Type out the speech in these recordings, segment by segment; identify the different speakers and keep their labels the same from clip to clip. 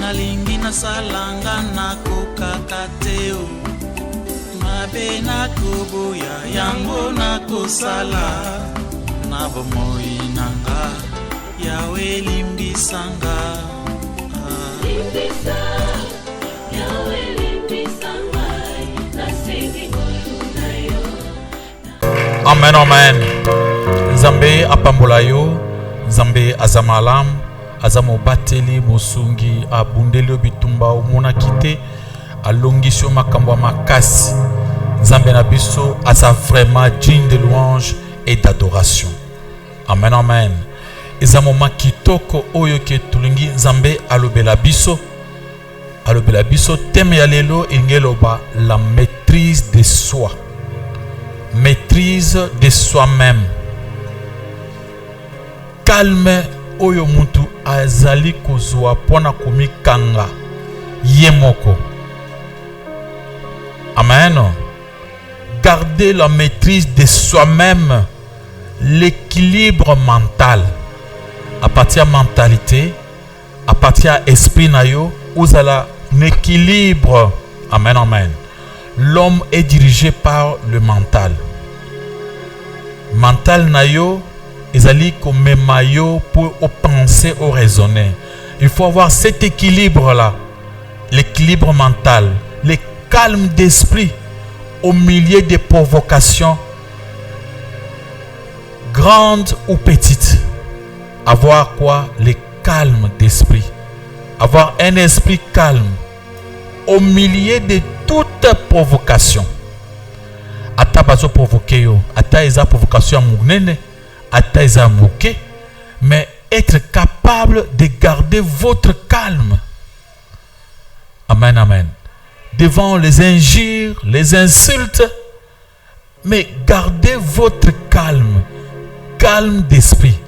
Speaker 1: Nalingi na salanga na kokakateo mabe na kubuya yango na kosala na bomoi nanga yawe limbisanga limbisa yawe limbisanga na sengi na yo.
Speaker 2: Amen, amen. Nzambe apambola yo, Nzambe azamalam, azamo bateli mosungi abundeli bitumba omona kite alongisio makambo makasi. Nzambe na biso aza vraiment digne de louange et d'adoration. Amen, amen. Ezamo makitoko oyo ke tulingi Nzambe alobela biso. Alobela biso teme ya lelo ingeloba la maîtrise de soi. Maîtrise de soi-même. Calme oyo muntu azali kozwa pona komikanga yemoko. Amen. Garder la maîtrise de soi-même, l'équilibre mental. À partir de mentalité, à partir de esprit nayo, vous avez un équilibre. Amen, amen. L'homme est dirigé par le mental. Mental nayo, ezali comme mayo pour penser, au raisonner. Il faut avoir cet équilibre-là, l'équilibre mental, le calme d'esprit au milieu des provocations, grandes ou petites. Avoir quoi? Le calme d'esprit. Avoir un esprit calme au milieu de toute provocation. Ata bazo provoquer yo, ata eza provocation mounene, ata eza moqué, mais être capable de garder votre calme. Amen, amen. Devant les injures, les insultes, mais gardez votre calme, calme d'esprit,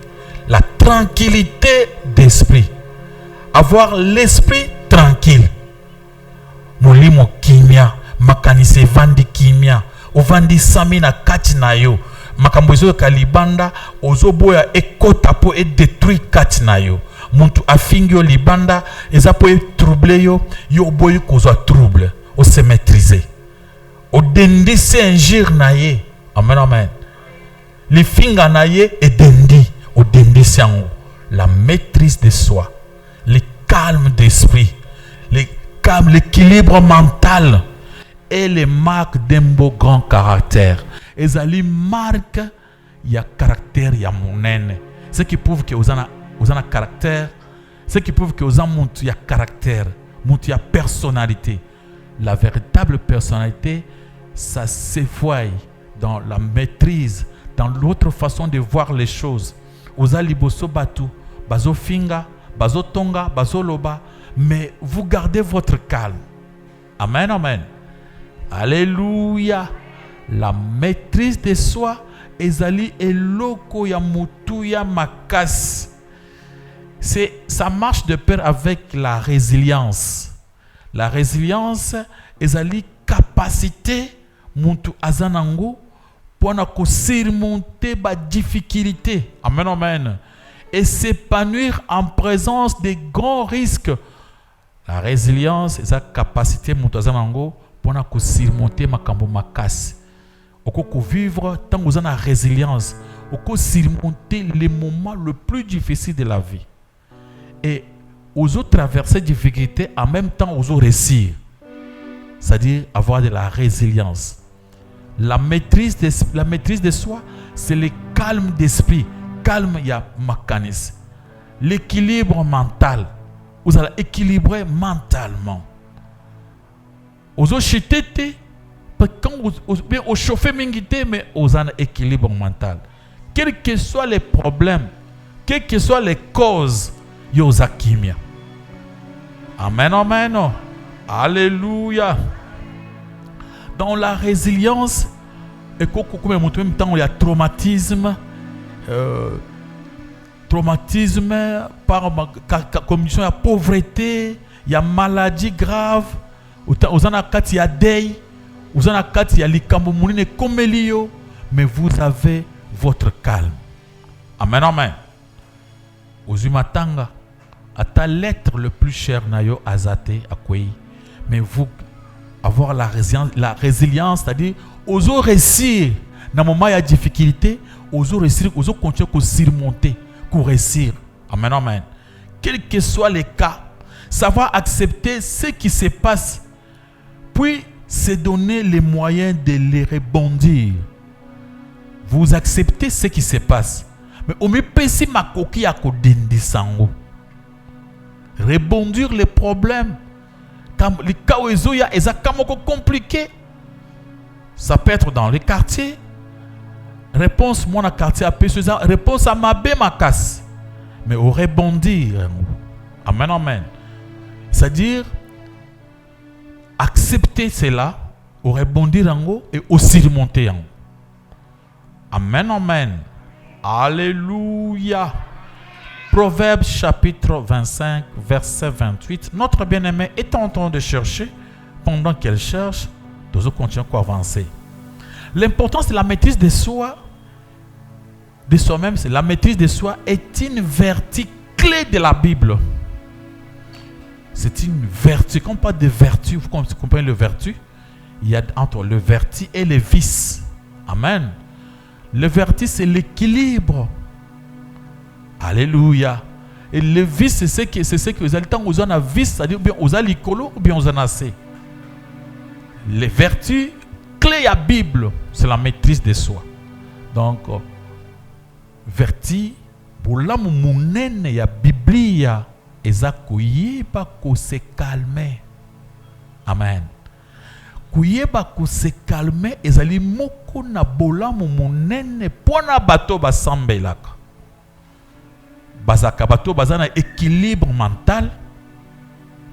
Speaker 2: la tranquillité d'esprit, avoir l'esprit tranquille. Molimo kimia, makanise vandi kimia, ovandi sami na kati na yo, makambo ezo kalibanda, ozoboya ekota po e détruit kati na yo. Muntu afingi yo libanda, eza po e trouble yo, yo boyi kozwa trouble, o se maîtriser. O dendi se injure na ye. Amen, amen. Li finga na ye e dendi, o dendi se ango. La maîtrise de soi, le calme d'esprit, l'équilibre mental et les marques d'un beau grand caractère. Ezali marque ya caractère ya monene. Ce qui prouve que vous avez caractère, ce qui prouve que vous avez caractère, une personnalité. La véritable personnalité, ça s'effaille dans la maîtrise, dans l'autre façon de voir les choses. Vous avez liboso batu, bazo finga, bazo tonga, bazo loba, mais vous gardez votre calme. Amen, amen. Alléluia. La maîtrise de soi, ezali eloko ya mutu ya makas. Ça marche de pair avec la résilience. La résilience, ezali capacité mutu azanango pour surmonter ba difficulté. Amen, amen. Et s'épanouir en présence des grands risques. La résilience, c'est sa capacité mutu azanango pour surmonter makambo makas. Au vivre tant que vous avez la résilience, au surmonter les moments les plus difficiles de la vie. Et aux autres traverser des difficultés en même temps aux autres réussir. C'est-à-dire avoir de la résilience. La maîtrise de soi, c'est le calme d'esprit. Calme, il y a mécanisme. L'équilibre mental. Vous allez équilibrer mentalement. Aux autres chitete, quand vous chauffez mingité, mais vous avez un équilibre mental. Quels que soient les problèmes, quelles que soient les causes, vous avez kimia. Amen, amen. Alléluia. Dans la résilience, et même temps il y a traumatisme, traumatisme, par condition de pauvreté, il y a maladie grave, il y a deuil, il y a likambomouni komelio, mais vous avez votre calme. Amen, amen. Ozumatanga, à ta lettre le plus cher nayo azate akwei, mais vous avoir la résilience, c'est-à-dire oser réussir dans le moment il y a difficulté, oser réussir, oser continuer à surmonter, pour réussir. Amen, amen. Quels que soient les cas, savoir accepter ce qui se passe, puis se donner les moyens de les rebondir. Vous acceptez ce qui se passe, mais au mieux pesi makoki akodendi sango. Rebondir les problèmes. Les cas où il y a des compliqués. Ça peut être dans les quartiers. Réponse, mon quartier a pu se dire, réponse à ma bé ma casse. Mais au rebondir. Amen, amen. C'est-à-dire, accepter cela, au rebondir en haut et au surmonter en haut. Amen, amen. Alléluia. Proverbe chapitre 25, verset 28. Notre bien-aimé est en train de chercher. Pendant qu'elle cherche, nous continuons à avancer. L'importance de la maîtrise de soi, de soi-même, c'est la maîtrise de soi est une vertu clé de la Bible. C'est une vertu. Quand on parle de vertu, vous comprenez le vertu? Il y a entre le vertu et le vice. Amen. Le vertu, c'est l'équilibre. Alléluia. Et le vice, c'est ce que vous avez le temps où vous avez un vice, c'est-à-dire bien vous avez l'écolo ou bien vous en avez. Les vertus clés à la Bible, c'est la maîtrise de soi. Donc, vertu, pour l'âme mounene, il y a Biblia, et ça pas qu'on se calmer. Amen. Kuyeba ko se calmer, et ça li moko na bolam mounene, pona bato basambelaka. Bazaka bato bazana équilibre mental,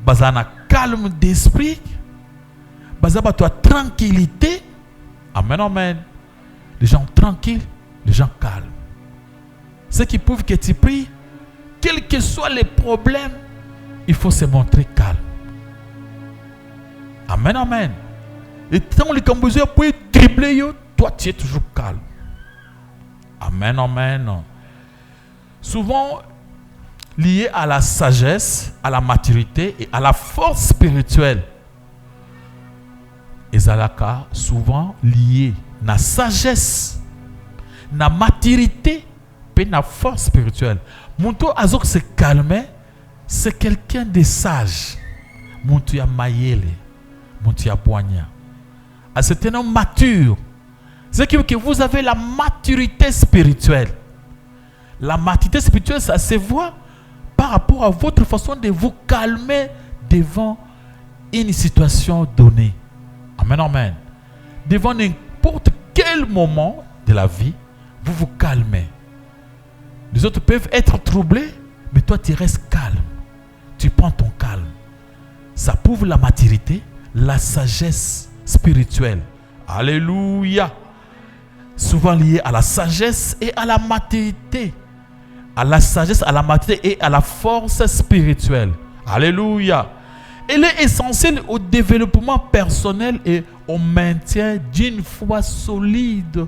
Speaker 2: bazana calme d'esprit, bazana bato tranquillité. Amen, amen. Les gens tranquilles, les gens calmes. Ce qui prouve que tu pries, quels que soient les problèmes, il faut se montrer calme. Amen, amen. Et tant les Cambodgiens peuvent tripler, toi tu es toujours calme. Amen, amen. Souvent lié à la sagesse, à la maturité et à la force spirituelle. Et Zalaka, souvent lié à la sagesse, à la maturité et à la force spirituelle. Monto Azok se calme, c'est quelqu'un de sage. Monto ya mayele, monto ya boigna. C'est un homme mature. C'est que vous avez la maturité spirituelle. La maturité spirituelle, ça se voit par rapport à votre façon de vous calmer devant une situation donnée. Amen, amen. Devant n'importe quel moment de la vie, vous vous calmez. Les autres peuvent être troublés, mais toi tu restes calme. Tu prends ton calme. Ça prouve la maturité, la sagesse spirituelle. Alléluia. Souvent lié à la sagesse et à la maturité. À la sagesse, à la maturité et à la force spirituelle. Alléluia. Elle est essentielle au développement personnel et au maintien d'une foi solide.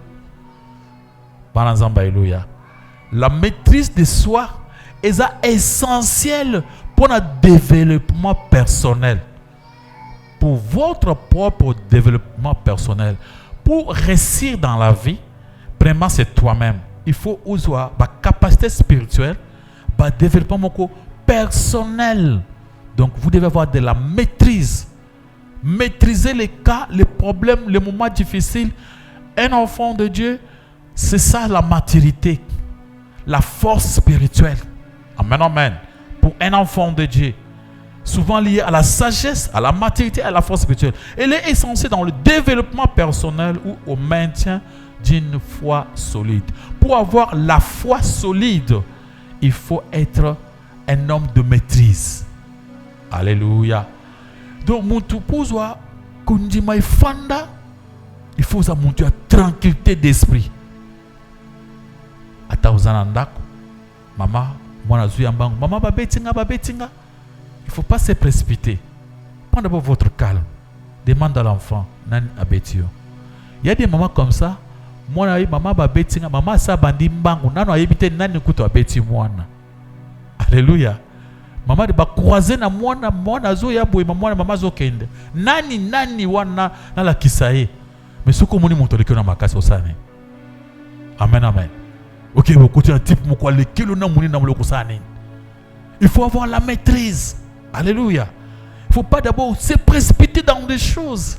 Speaker 2: Alléluia. La maîtrise de soi est essentielle pour le développement personnel. Pour votre propre développement personnel. Pour réussir dans la vie, vraiment c'est toi-même. Il faut avoir la capacité spirituelle, le développement personnel. Donc vous devez avoir de la maîtrise. Maîtriser les cas, les problèmes, les moments difficiles. Un enfant de Dieu, c'est ça la maturité. La force spirituelle. Amen, amen. Pour un enfant de Dieu. Souvent lié à la sagesse, à la maturité, à la force spirituelle. Elle est essentielle dans le développement personnel ou au maintien d'une foi solide. Pour avoir la foi solide, il faut être un homme de maîtrise. Alléluia. Donc, il faut avoir une tranquillité d'esprit. vous en andako. Maman, moi je maman babetinga. Il ne faut pas se précipiter. Prenez d'abord votre calme. Demande à l'enfant, nani abetio. Il y a des mamans comme ça. Moi maman babetinga, maman sa bandi mbangu, nano ayebite nani kuto abeti mwana. Alléluia. Maman de ba croiser na mwana zo ya boye maman zo kende. Nani wana na la kisaye. Mais ce que moni moto lekyo na makasi osane. Amen. OK, vous continuez un type moko lekyo na moni na moloko sane. Il faut avoir la maîtrise. Alléluia. Il ne faut pas d'abord se précipiter dans des choses.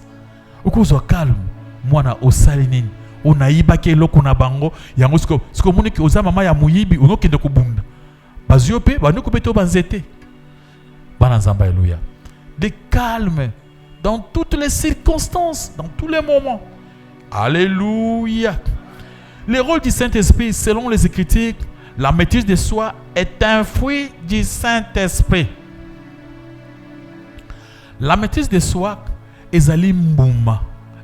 Speaker 2: Au coup, sois calme. Moi, na osalinine. On a ibake loko na bango. Yango sko moni ki oza mama ya muyibi. Ono kende kubunda. Baziope, banu kubeto banzete. Banazamba, alléluia. De calme. Dans toutes les circonstances. Dans tous les moments. Alléluia. Le rôle du Saint-Esprit, selon les Écritures, la maîtrise de soi est un fruit du Saint-Esprit. La maîtrise de soi est mbuma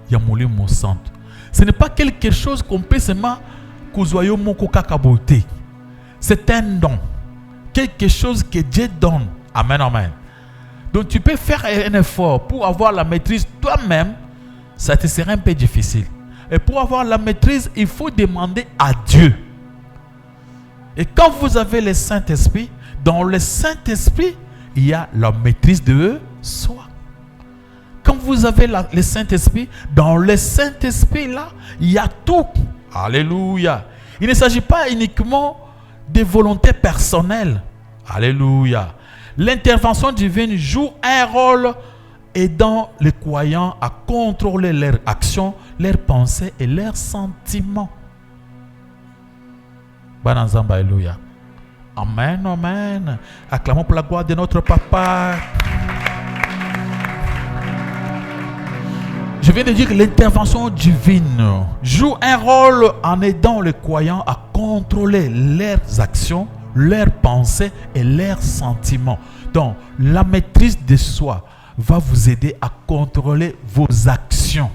Speaker 2: ya molimo santo. Ce n'est pas quelque chose qu'on peut seulement kuzoyo moko kakabote. C'est un don. Quelque chose que Dieu donne. Amen. Donc tu peux faire un effort pour avoir la maîtrise toi-même. Ça te sera un peu difficile. Et pour avoir la maîtrise, il faut demander à Dieu. Et quand vous avez le Saint-Esprit, dans le Saint-Esprit, il y a la maîtrise de soi. Quand vous avez le Saint-Esprit, dans le Saint-Esprit là, il y a tout. Alléluia. Il ne s'agit pas uniquement de volonté personnelle. Alléluia. L'intervention divine joue un rôle aidant les croyants à contrôler leurs actions, leurs pensées et leurs sentiments. Bananzamba, alléluia. Amen. Acclamons pour la gloire de notre Papa. Je viens de dire que l'intervention divine joue un rôle en aidant les croyants à contrôler leurs actions, leurs pensées et leurs sentiments. Donc, la maîtrise de soi va vous aider à contrôler vos actions.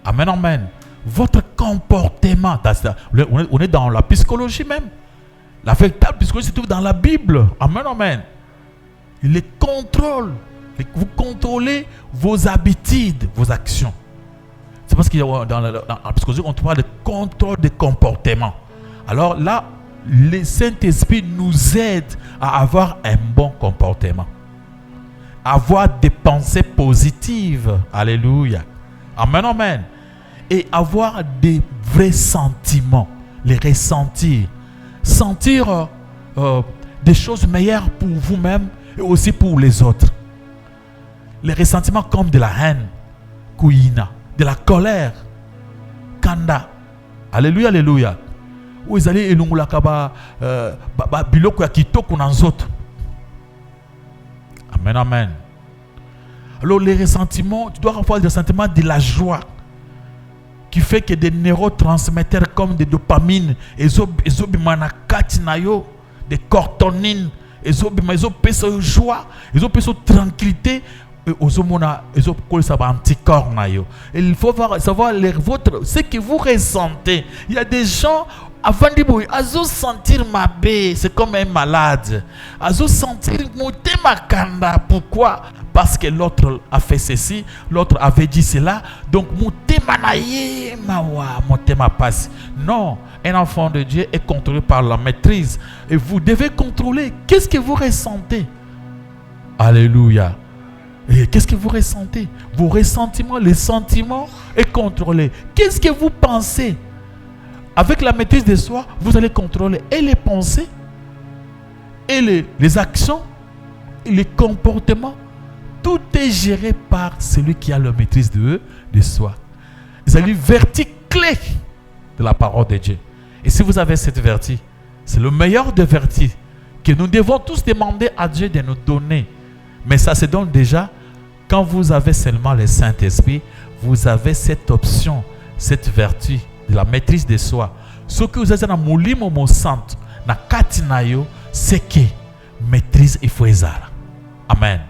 Speaker 2: Amen. Votre comportement, on est dans la psychologie même. La véritable psychologie se trouve dans la Bible. Amen. Il les contrôle. Vous contrôlez vos habitudes, vos actions. C'est parce que dans la psychologie, on parle de contrôle des comportements. Alors là, le Saint-Esprit nous aide à avoir un bon comportement. Avoir des pensées positives. Alléluia. Amen. Et avoir des vrais sentiments. Les ressentir. Sentir des choses meilleures pour vous-même et aussi pour les autres. Les ressentiments comme de la haine, kouina, de la colère, kanda. Alléluia. Où ils allaient elungula kaba biloko ya kitoko na nzoto. Amen. Alors les ressentiments, tu dois avoir des ressentiments de la joie qui fait que des neurotransmetteurs comme des dopamines, des cortonines, joie, tranquillité, anticorps. Il faut savoir ce que vous ressentez. Il y a des gens avant de sentir ma baie, c'est comme un malade. Sentir makanda. Pourquoi? Parce que l'autre a fait ceci, l'autre avait dit cela. Donc passe. Non, un enfant de Dieu est contrôlé par la maîtrise. Et vous devez contrôler. Qu'est-ce que vous ressentez? Alléluia. Et qu'est-ce que vous ressentez? Vos ressentiments, les sentiments est contrôlé. Qu'est-ce que vous pensez? Avec la maîtrise de soi, vous allez contrôler et les pensées, et les actions, et les comportements. Tout est géré par celui qui a la maîtrise de soi. C'est une vertu clé de la parole de Dieu. Et si vous avez cette vertu, c'est le meilleur des vertus que nous devons tous demander à Dieu de nous donner. Mais ça se donne déjà quand vous avez seulement le Saint-Esprit. Vous avez cette option, cette vertu de la maîtrise de soi. Ce que vous avez dans mon limo mon santo, na katinayo, c'est que maîtrise il faut ezara. Amen.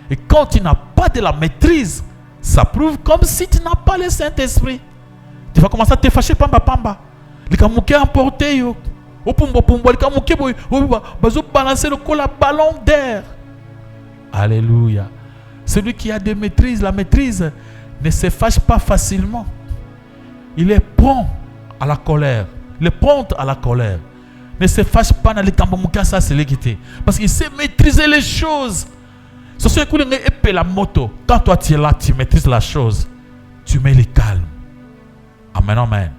Speaker 2: Et quand tu n'as pas de la maîtrise, ça prouve comme si tu n'as pas le Saint-Esprit. Tu vas commencer à te fâcher pamba. Les kamouké emporté yo. Les kamouké bazo balancer le col à ballon d'air. Alléluia. Celui qui a de maîtrise, la maîtrise ne se fâche pas facilement. Il est prompt à la colère. Il est prompt à la colère. Ne se fâche pas dans les kamouké, ça c'est l'équité. Parce qu'il sait maîtriser les choses. Ce sont la moto. Quand toi tu es là, tu maîtrises la chose. Tu mets le calme. Amen, amen.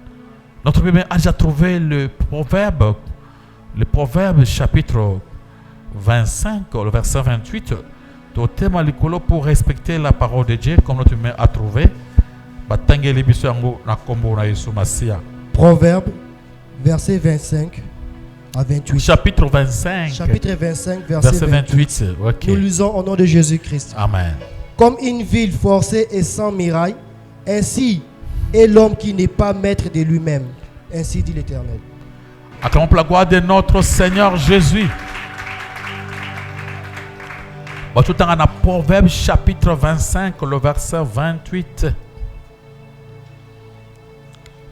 Speaker 2: Notre Bible a déjà trouvé le proverbe chapitre 25, le verset 28. Au thème pour respecter la parole de Dieu, comme notre Bible a trouvé.
Speaker 3: Proverbe, verset 25 à 28.
Speaker 2: Chapitre 25.
Speaker 3: Chapitre 25, verset 28.
Speaker 2: Okay.
Speaker 3: Nous lisons au nom de Jésus-Christ.
Speaker 2: Amen.
Speaker 3: Comme une ville forcée et sans muraille, ainsi est l'homme qui n'est pas maître de lui-même. Ainsi dit l'Éternel.
Speaker 2: Acclamons la gloire de notre Seigneur Jésus. Tout dans le Proverbe chapitre 25, le verset 28.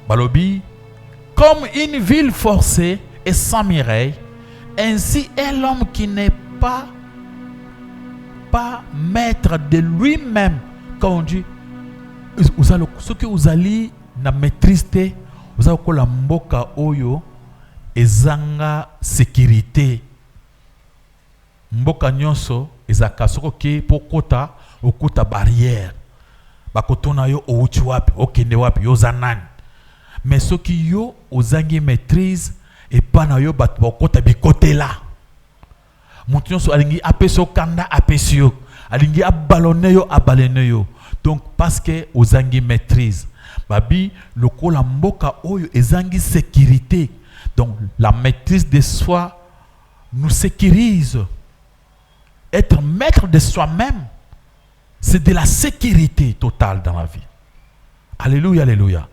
Speaker 2: Balobi, comme une ville forcée et sans muraille, ainsi est l'homme qui n'est pas maître de lui-même. Quand on dit, ce que vous allez na maîtrise, vous allez la mboka oyo ezanga sécurité. Mboka nyonso ezaka soko ke pokota okuta barrière. Bakotona yo outi wapi, okende wapi yo zanani. Mais ce qui yo ozangi maîtrise et pas na yo bat bakota bikote là. Montu nyonso alingi apeso kanda apesio, alingi abalone yo abalene yo. Donc parce que ozangi maîtrise. Babi lokola mboka oyo ezangi sécurité. Donc la maîtrise de soi nous sécurise. Être maître de soi-même, c'est de la sécurité totale dans la vie. Alléluia, alléluia.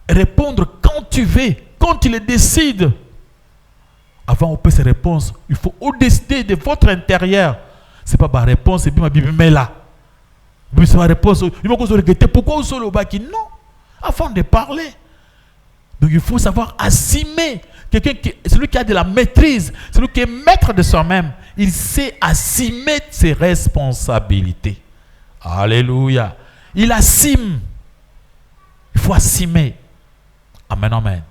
Speaker 2: Répondre quand tu veux, quand tu le décides. Avant on peut se répondre, il faut décider de votre intérieur. C'est pas ma réponse, c'est bien ma Bible, mais là. C'est ma réponse. Il m'a regretté. Pourquoi vous solo baki? Non. Avant de parler. Donc il faut savoir assumer. Celui qui a de la maîtrise, celui qui est maître de soi-même, il sait assumer ses responsabilités. Alléluia. Il assume. Il faut assumer. Amen, amen.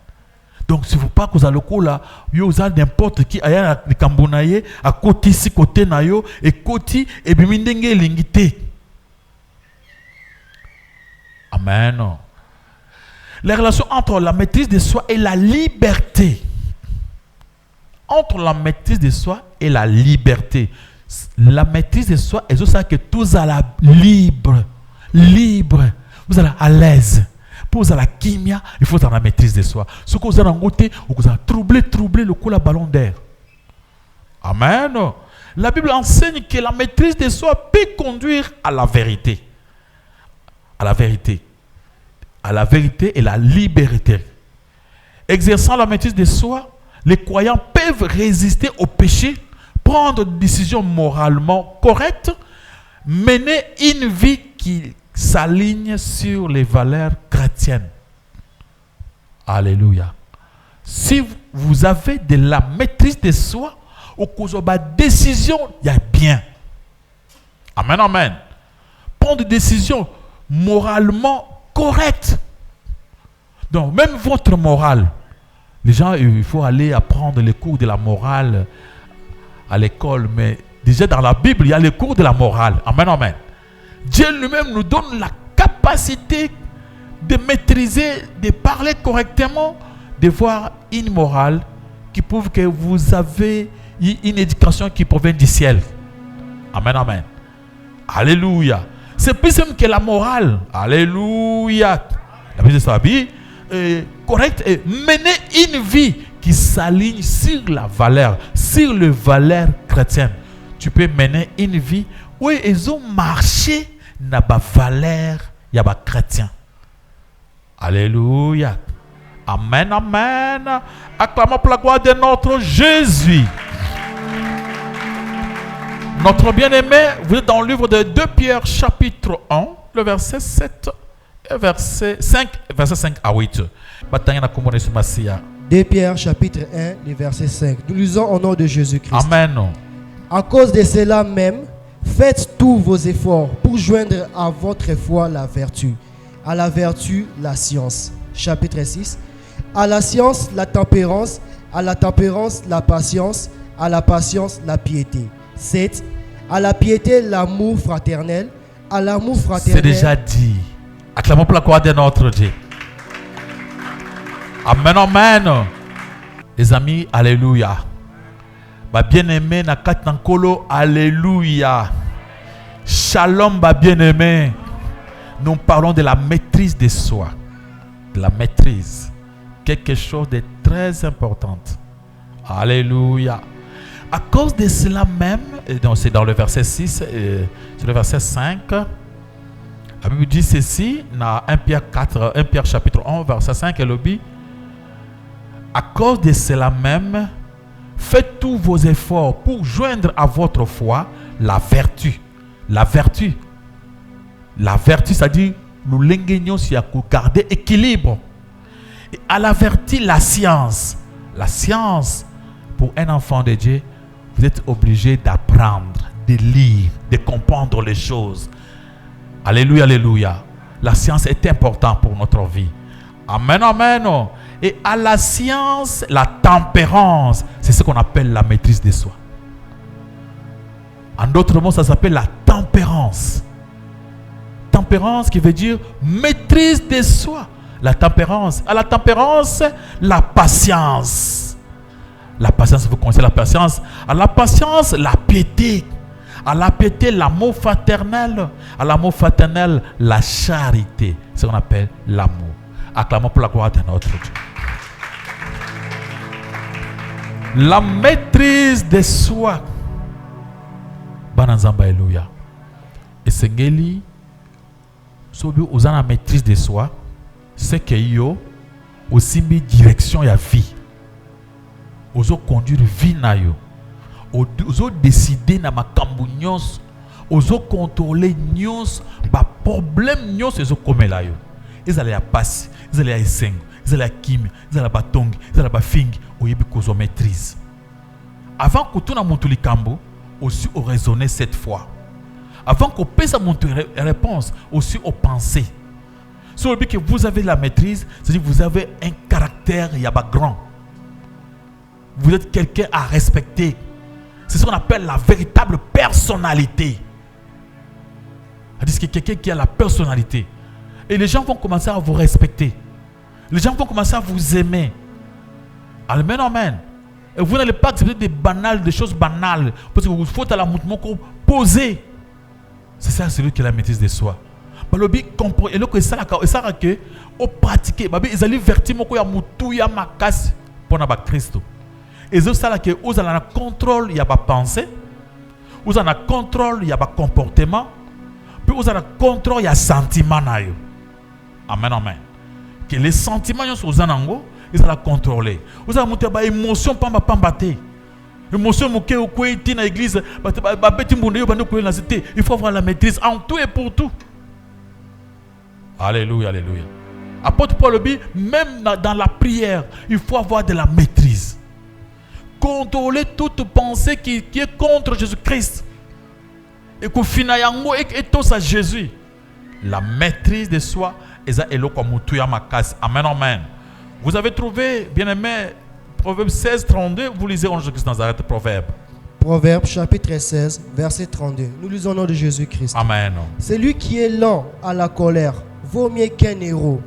Speaker 2: Donc, si vous pas que vous avez le coup là, vous avez n'importe qui, à Kambunaye, à côté ici, côté nayo, et côté, et bimindenge lingite. Amen. La relation entre la maîtrise de soi et la liberté. Entre la maîtrise de soi et la liberté. La maîtrise de soi est ça que tous à la libre. Libre. Vous allez à l'aise. Pour vous à la kimia, il faut avoir la maîtrise de soi. Ce que vous avez en côté, vous avez troublé le coup la ballon d'air. Amen. La Bible enseigne que la maîtrise de soi peut conduire à la vérité. À la vérité. À la vérité et la liberté. Exerçant la maîtrise de soi, les croyants peuvent résister au péché, prendre des décisions moralement correctes, mener une vie qui s'aligne sur les valeurs chrétiennes. Alléluia. Si vous avez de la maîtrise de soi, au cause de la décision, il y a bien. Amen, amen. Prendre des décisions moralement correctes. Donc, même votre morale, les gens, il faut aller apprendre les cours de la morale à l'école, mais déjà dans la Bible, il y a les cours de la morale. Amen, amen. Dieu lui-même nous donne la capacité de maîtriser, de parler correctement, de voir une morale qui prouve que vous avez une éducation qui provient du ciel. Amen, amen. Alléluia. C'est plus simple que la morale. Alléluia. La vie de sa vie est correcte et mener une vie qui s'aligne sur la valeur, sur les valeurs chrétiennes. Tu peux mener une vie où ils ont marché dans la valeur des chrétiens. Alléluia. Amen, amen. Acclamons pour la gloire de notre Jésus. Notre bien-aimé, vous êtes dans le livre de 2 Pierre chapitre 1, le verset 7 verset 5 à 8.
Speaker 3: 2 Pierre chapitre 1, le verset 5. Nous lisons au nom de Jésus-Christ.
Speaker 2: Amen.
Speaker 3: À cause de cela même, faites tous vos efforts pour joindre à votre foi la vertu. À la vertu, la science. Chapitre 6. À la science, la tempérance. À la tempérance, la patience. À la patience, la piété. 7. À la piété, l'amour fraternel. À l'amour fraternel.
Speaker 2: C'est déjà dit. Acclamons pour la gloire de notre Dieu. Amen, amen. Les amis, alléluia. Ba bien-aimé na kat nankolo, alléluia. Shalom, ba bien-aimé. Nous parlons de la maîtrise de soi. De la maîtrise. Quelque chose de très important. Alléluia. À cause de cela même, c'est dans le verset 6, c'est le verset 5. La Bible dit ceci, dans 1 Pierre chapitre 1, verset 5, elle dit, à cause de cela même, faites tous vos efforts pour joindre à votre foi la vertu. La vertu. La vertu, c'est-à-dire, nous l'engaignons sur garder équilibre. Et à la vertu, la science. La science, pour un enfant de Dieu, vous êtes obligé d'apprendre, de lire, de comprendre les choses. Alléluia, alléluia. La science est importante pour notre vie. Amen, amen. Et à la science, la tempérance, c'est ce qu'on appelle la maîtrise de soi. En d'autres mots, ça s'appelle la tempérance. Tempérance qui veut dire maîtrise de soi. La tempérance. À la tempérance, la patience. La patience, vous connaissez la patience. À la patience, la piété. À la piété, l'amour fraternel. À l'amour fraternel, la charité. C'est ce qu'on appelle l'amour. Acclamons pour la gloire de notre Dieu. La maîtrise de soi. Bananzamba, alléluia. Et Sengeli, sobi osana la maîtrise de soi, c'est que yo aussi mis direction ya vie. Ozo conduire vie na yo. Ozo décider na makambu nyos. Ozo contrôler nyos. Ba problème nyos ozo komela yo. Ils allaient à passe, ils allaient à esseng, ils allaient à kim, ils allaient à batong, ils allaient à fing. Oyebi kozo maîtrise. Avant que tout na montuli kambo, aussi au raisonner cette fois. Avant qu'on puisse monter réponse, aussi aux pensées. Si on dit que vous avez la maîtrise, c'est-à-dire que vous avez un caractère yaba grand. Vous êtes quelqu'un à respecter. C'est ce qu'on appelle la véritable personnalité. C'est-à-dire que quelqu'un qui a la personnalité. Et les gens vont commencer à vous respecter. Les gens vont commencer à vous aimer. Amen, amen. Et vous n'allez pas accepter des choses banales. Parce que vous faut à la mouvement poser. C'est ça, celui qui a la maîtrise de soi. Balobi comprend et que ça que au pratiquer babi ils allaient vertiment ko ya mutu ya makasi pour na ba Christ. Et ça là que vous avez le contrôle, il y a pas pensée. Vous avez le contrôle, il y a pas comportement. Puis vous avez le contrôle, il y a sentiment na yo. Amen, amen. Que les sentiments sont aux anango, ils ont contrôler. Vous avez monté ba émotion pamba te. Émotion moké au kouiti na église, ba beti mbonde yo bande ko na cité. Il faut avoir la maîtrise en tout et pour tout. Alléluia, alléluia. Apôtre Paul dit, même dans la prière, il faut avoir de la maîtrise. Contrôler toute pensée qui est contre Jésus-Christ. Et qu'au final, et tous à Jésus. La maîtrise de soi, amen, amen. Vous avez trouvé, bien aimé, Proverbe 16, 32, vous lisez en Jésus-Christ Nazareth, Proverbe.
Speaker 3: Proverbe chapitre 16, verset 32. Nous lisons au nom de Jésus-Christ.
Speaker 2: Amen.
Speaker 3: Celui qui est lent à la colère vaut mieux qu'un héros.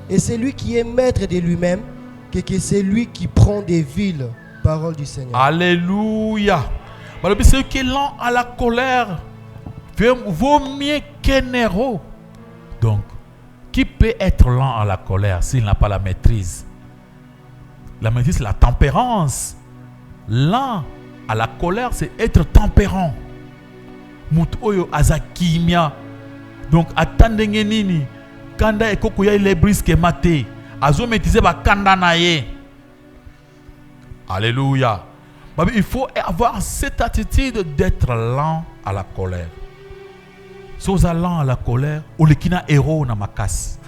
Speaker 3: Et celui qui est maître de lui-même que celui qui prend des villes. Parole du Seigneur.
Speaker 2: Alléluia. Celui qui est lent à la colère vaut mieux qu'un héros. Donc, qui peut être lent à la colère s'il n'a pas la maîtrise? La maîtrise, c'est la tempérance. Lent à la colère, c'est être tempérant. Mutoyo azakimia. Donc, attendez nini. Kanda ekokuya il est brisque maté. Azo maîtriser ba kanda naye. Alléluia. Il faut avoir cette attitude d'être lent à la colère. Si vous êtes lent à la colère, vous êtes un héros dans ma casse.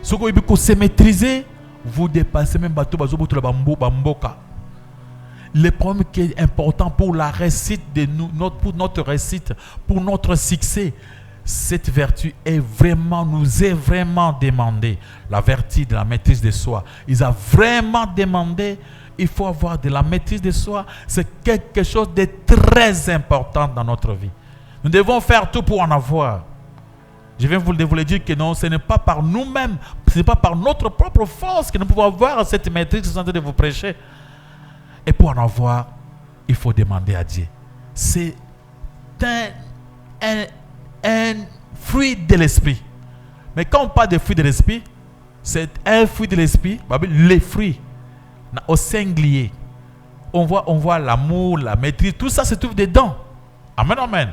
Speaker 2: Ce que vous se maîtriser, vous dépassez même bateau bamboka. Le problème qui est important pour la réussite de nous, pour notre réussite, pour notre succès, cette vertu nous est vraiment demandée. La vertu de la maîtrise de soi. Ils ont vraiment demandé. Il faut avoir de la maîtrise de soi. C'est quelque chose de très important dans notre vie. Nous devons faire tout pour en avoir. Je viens vous le dire que non, ce n'est pas par nous-mêmes, ce n'est pas par notre propre force que nous pouvons avoir cette maîtrise que je suis en train de vous prêcher. Et pour en avoir, il faut demander à Dieu. C'est un fruit de l'esprit. Mais quand on parle de fruit de l'esprit, c'est un fruit de l'esprit, les fruits au singulier. On voit l'amour, la maîtrise, tout ça se trouve dedans. Amen, amen.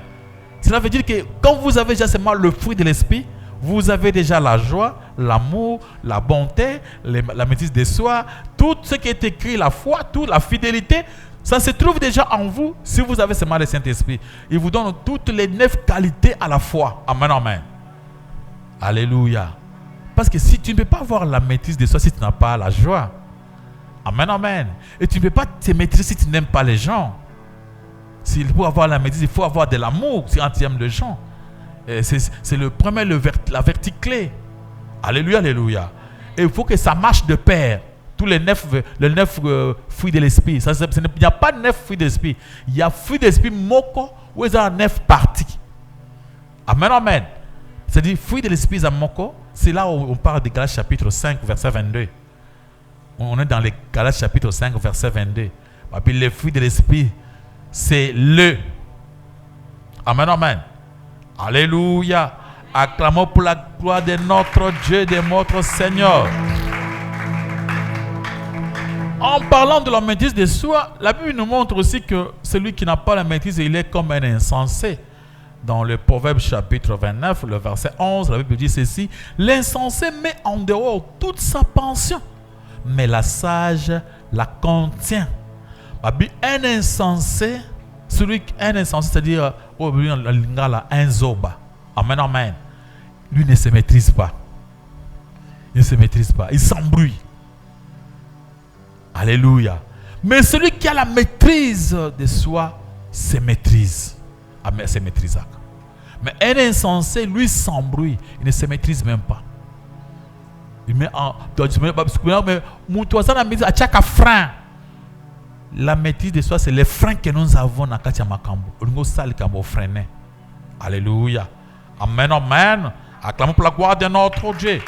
Speaker 2: Cela veut dire que quand vous avez déjà seulement le fruit de l'esprit, vous avez déjà la joie, l'amour, la bonté, la maîtrise de soi, tout ce qui est écrit, la foi, toute la fidélité, ça se trouve déjà en vous si vous avez seulement le Saint-Esprit. Il vous donne toutes les 9 qualités à la fois. Amen, amen. Alléluia. Parce que si tu ne peux pas avoir la maîtrise de soi si tu n'as pas la joie. Amen, amen. Et tu ne peux pas te maîtriser si tu n'aimes pas les gens. Pour avoir la maîtrise, il faut avoir de l'amour si tu aimes les gens. C'est le premier, la vertu clé. Alléluia, alléluia. Et il faut que ça marche de pair. Tous les 9 fruits de l'esprit. Il n'y a pas 9 fruits de l'esprit. Il y a fruits de l'esprit moko où il y a 9 parties. Amen, amen. C'est-à-dire, fruits de l'esprit à moko, c'est là où on parle de Galates chapitre 5, verset 22. On est dans les Galates chapitre 5, verset 22. Et puis les fruits de l'esprit, c'est le. Amen, amen. Alléluia. Acclamons pour la gloire de notre Dieu, de notre Seigneur. En parlant de la maîtrise de soi, la Bible nous montre aussi que celui qui n'a pas la maîtrise, il est comme un insensé. Dans le Proverbe chapitre 29, le verset 11, la Bible dit ceci: l'insensé met en dehors toute sa pension, mais la sage la contient. Un insensé, c'est-à-dire un zoba. Amen, amen. Lui ne se maîtrise pas. Il ne se maîtrise pas. Il s'embrouille. Alléluia. Mais celui qui a la maîtrise de soi se maîtrise. Amen, se maîtrise. Mais un insensé, lui, s'embrouille. Il ne se maîtrise même pas. Il met en. La maîtrise de soi, c'est les freins que nous avons dans Katia Makambo. Nous sommes freinés. Alléluia. Amen, amen. Acclamons pour la gloire de notre Dieu.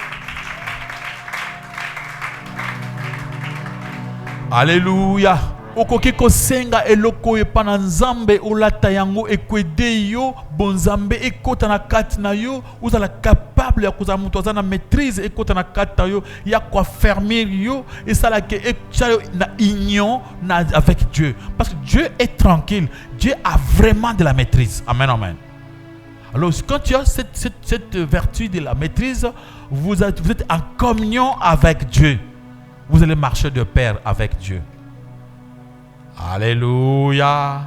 Speaker 2: Alléluia. Okoki kosenga eloko epana nzambe olata yango ekwede yo bonzambe ekota na kati na yo uzala capable ya kozala mutu aza na maîtrise ekota na kati na yo ya kwa fermer yo esala ke ekchalo na union avec Dieu parce que Dieu est tranquille. Dieu a vraiment de la maîtrise. Amen, amen. Alors quand tu as cette vertu de la maîtrise, vous êtes en communion avec Dieu. Vous allez marcher de pair avec Dieu. Alléluia.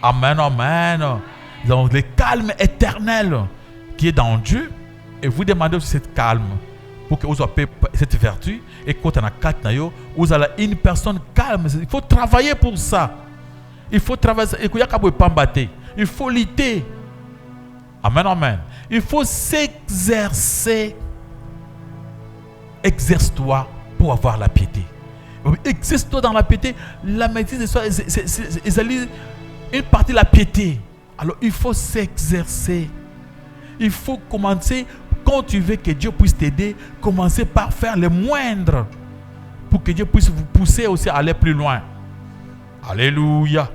Speaker 2: Amen, amen. Donc le calme éternel qui est dans Dieu. Et vous demandez aussi cette calme pour que vous ayez cette vertu. Et quand on a 4 nayo, vous avez une personne calme. Il faut travailler pour ça. Il faut travailler. Il faut lutter. Amen, amen. Il faut s'exercer. Exerce-toi pour avoir la piété. Exerce-toi dans la piété. La maîtrise de soi, c'est une partie de la piété. Alors il faut s'exercer. Il faut commencer, quand tu veux que Dieu puisse t'aider, commencer par faire le moindre pour que Dieu puisse vous pousser aussi à aller plus loin. Alléluia.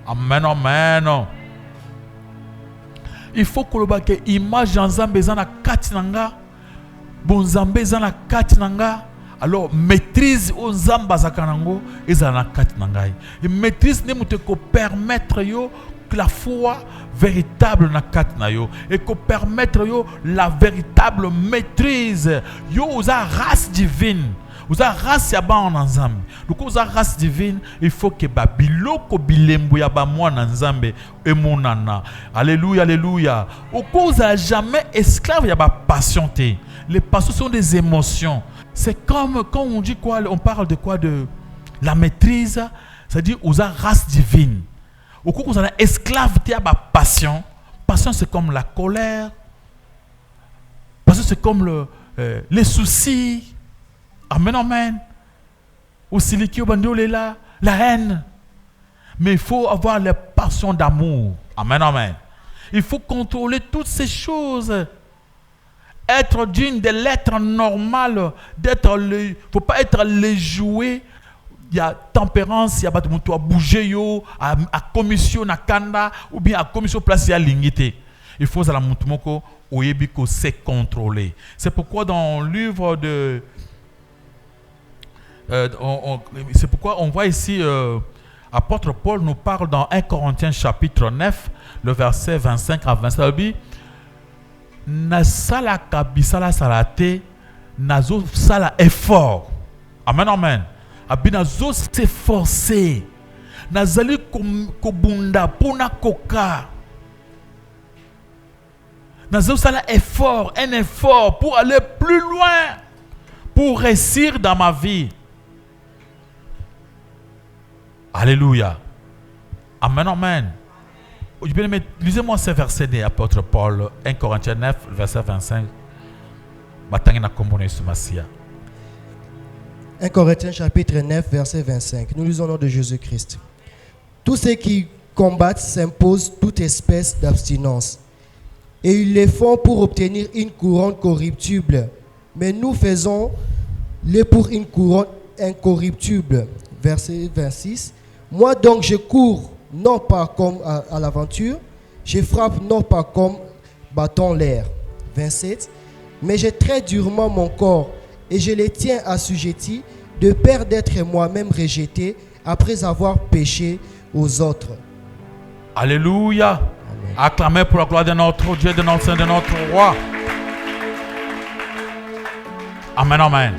Speaker 2: Amen, amen. Il faut que l'image d'Nzambe est na kati nanga. Bon Nzambe est na kati nanga. Alors maîtrise aux Nzamba zakanango et na kati nanga. Et maîtrise ne te ko permettre yo que la foi véritable na kati na yo et ko permettre yo la véritable maîtrise. Yo oza race divine. Vous avez race yaba en ensemble. Donc vous avez race divine, il faut que babiloko bilembo yaba moi en ensemble et mon nana. Alléluia, alléluia. Au cause à jamais esclave yaba patienté. Les passions sont des émotions. C'est comme quand on dit quoi, on parle de quoi, de la maîtrise, c'est-à-dire vous avez race divine. Au cours vous avez esclave yaba passion. Passion c'est comme la colère. Passion c'est comme les soucis. Amen, amen. Aussi la haine. Mais il faut avoir la passion d'amour. Amen, amen. Il faut contrôler toutes ces choses. Être digne de l'être normal. Il ne faut pas être les jouets. Il y a tempérance, il y a pas de à bouger, à commission, à kanda, ou bien à commission place, il y a l'ingité. Il faut que la moutumoko oyebiko se contrôler. C'est pourquoi dans le livre de c'est pourquoi on voit ici apôtre Paul nous parle dans 1 Corinthiens chapitre 9 le verset 25 à 27. Nasala kabisala salate nazo sala effort. Amen, amen. Abinazo s'efforcer. Nazali kobunda pona koka. Nazo sala effort, un effort pour aller plus loin, pour réussir dans ma vie. Alléluia. Amen, amen. Lisez-moi ce verset de l'apôtre Paul, 1 Corinthiens 9, verset 25.
Speaker 3: 1 Corinthiens chapitre 9, verset 25. Nous lisons au nom de Jésus-Christ. Tous ceux qui combattent s'imposent toute espèce d'abstinence. Et ils le font pour obtenir une couronne corruptible. Mais nous faisons-le pour une couronne incorruptible. Verset 26. Moi donc je cours non pas comme à l'aventure, je frappe non pas comme bâton l'air. 27. Mais je traite durement mon corps et je le tiens assujetti de peur d'être moi-même rejeté après avoir péché aux autres.
Speaker 2: Alléluia. Amen. Acclamez pour la gloire de notre Dieu, de notre Saint, de notre Roi. Amen, amen.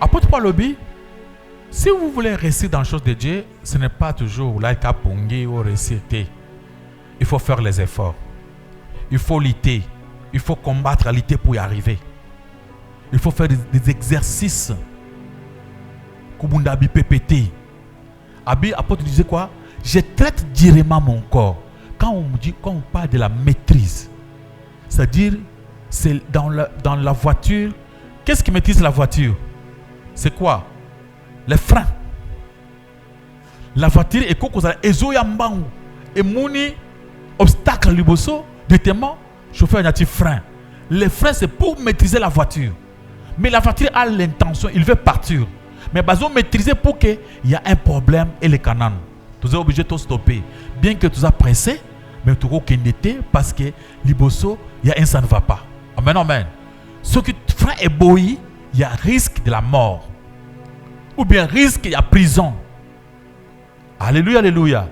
Speaker 2: Apôtre Paul Obi, si vous voulez réussir dans les choses de Dieu, ce n'est pas toujours là qu'à ponguer ou réciter. Il faut faire les efforts. Il faut lutter. Il faut combattre, lutter pour y arriver. Il faut faire des exercices. Kubundabi PPT. Abi, apôtre disait quoi? Je traite directement mon corps. Quand on parle de la maîtrise, c'est-à-dire, c'est dans la voiture. Qu'est-ce qui maîtrise la voiture? C'est quoi? Les freins. La voiture est quoi? Et mouni obstacle liboso, directement, chauffeur natif frein. Les freins, c'est pour maîtriser la voiture. Mais la voiture a l'intention, il veut partir. Mais ils ont maîtrisé pour qu'il y ait un problème et les canons. Tu es obligé de stopper. Bien que tu sois pressé, mais tu es parce que liboso, il y a un ça ne va pas. Amen, amen. Ce qui frein est boyi, il y a risque de la mort. Ou bien risque, il y a prison. Alléluia, alléluia.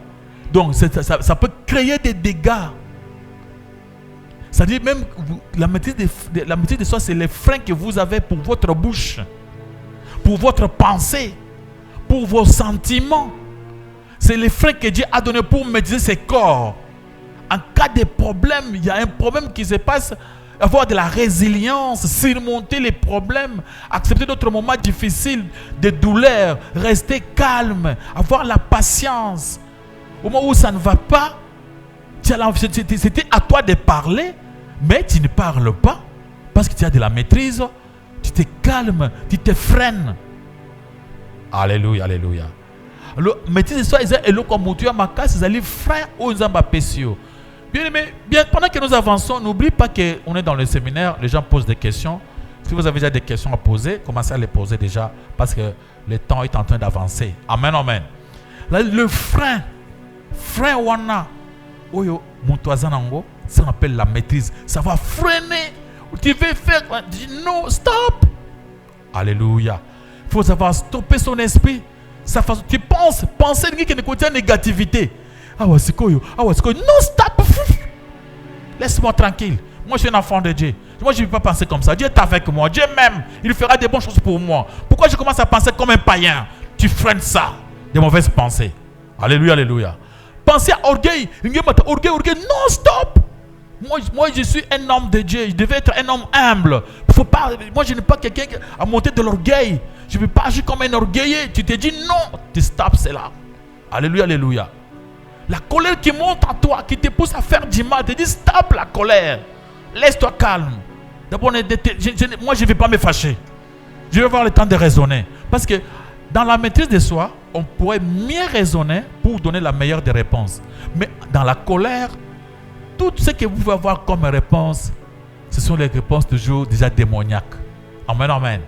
Speaker 2: Donc ça peut créer des dégâts. C'est-à-dire même la maîtrise de soi, c'est les freins que vous avez pour votre bouche, pour votre pensée, pour vos sentiments. C'est les freins que Dieu a donnés pour maîtriser ses corps. En cas de problème, il y a un problème qui se passe, avoir de la résilience, surmonter les problèmes, accepter d'autres moments difficiles, de douleur, rester calme, avoir la patience. Au moment où ça ne va pas, c'était à toi de parler, mais tu ne parles pas parce que tu as de la maîtrise, tu te calmes, tu te freines. Alléluia, alléluia. Alors, maîtrise de soi, et le comme tu as ma casse, ils allaient freiner aux ambapéciaux. Bien aimé, bien, pendant que nous avançons, n'oublie pas qu'on est dans le séminaire, les gens posent des questions. Si vous avez déjà des questions à poser, commencez à les poser déjà parce que le temps est en train d'avancer. Amen, amen. Là, le frein wana, oyo, montoazanango, ça s'appelle la maîtrise. Ça va freiner. Tu veux faire, dis non, stop. Alléluia. Il faut savoir stopper son esprit. Tu penser qui ne contient négativité. Ah ouais, c'est quoi? Non, stop. Laisse-moi tranquille. Moi, je suis un enfant de Dieu. Moi, je ne vais pas penser comme ça. Dieu est avec moi. Dieu m'aime. Il fera des bonnes choses pour moi. Pourquoi je commence à penser comme un païen? Tu freines ça. Des mauvaises pensées. Alléluia, alléluia. Penser à orgueil. Orgueil. Non, stop. Moi, je suis un homme de Dieu. Je devais être un homme humble. Faut pas, moi, je n'ai pas quelqu'un à monter de l'orgueil. Je ne veux pas agir comme un orgueilleux. Tu te dis non. Tu stops cela. Alléluia, alléluia. La colère qui monte en toi, qui te pousse à faire du mal, te dit stop la colère. Laisse-toi calme. D'abord, moi, je ne vais pas me fâcher. Je vais avoir le temps de raisonner. Parce que dans la maîtrise de soi, on pourrait mieux raisonner pour donner la meilleure des réponses. Mais dans la colère, tout ce que vous pouvez avoir comme réponse, ce sont les réponses toujours déjà démoniaques. Amen, amen.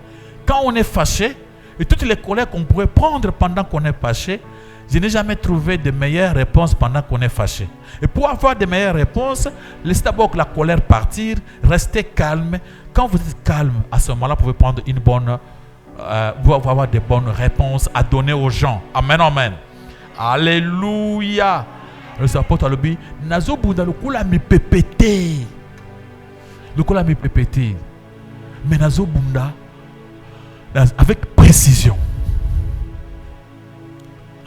Speaker 2: Quand on est fâché, et toutes les colères qu'on pourrait prendre pendant qu'on est fâché, je n'ai jamais trouvé de meilleures réponses pendant qu'on est fâché. Et pour avoir de meilleures réponses, laissez d'abord la colère partir, restez calme. Quand vous êtes calme, à ce moment-là, vous pouvez prendre une bonne, vous pouvez avoir de bonnes réponses à donner aux gens. Amen, amen. Alléluia. Le apôtre a dit, Nazo Bouddha, le coup la mi pépété. Le coup la mi pépété. Mais Nazo Bouddha, avec précision.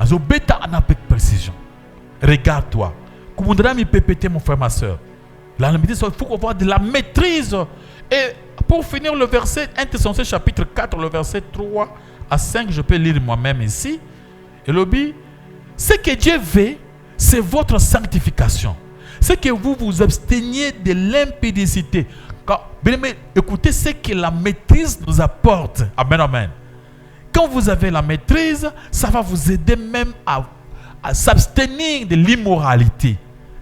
Speaker 2: Nazo Beta avec précision. Regarde-toi. Comment mi pépété, mon frère, ma soeur. La maîtrise, il faut avoir de la maîtrise. Et pour finir le verset 1 Thessaloniciens chapitre 4, le verset 3 à 5, je peux lire moi-même ici. Et le dit, ce que Dieu veut, c'est votre sanctification. C'est que vous vous absteniez de l'impudicité. Écoutez ce que la maîtrise nous apporte. Amen, amen. Quand vous avez la maîtrise, ça va vous aider même à s'abstenir de l'immoralité,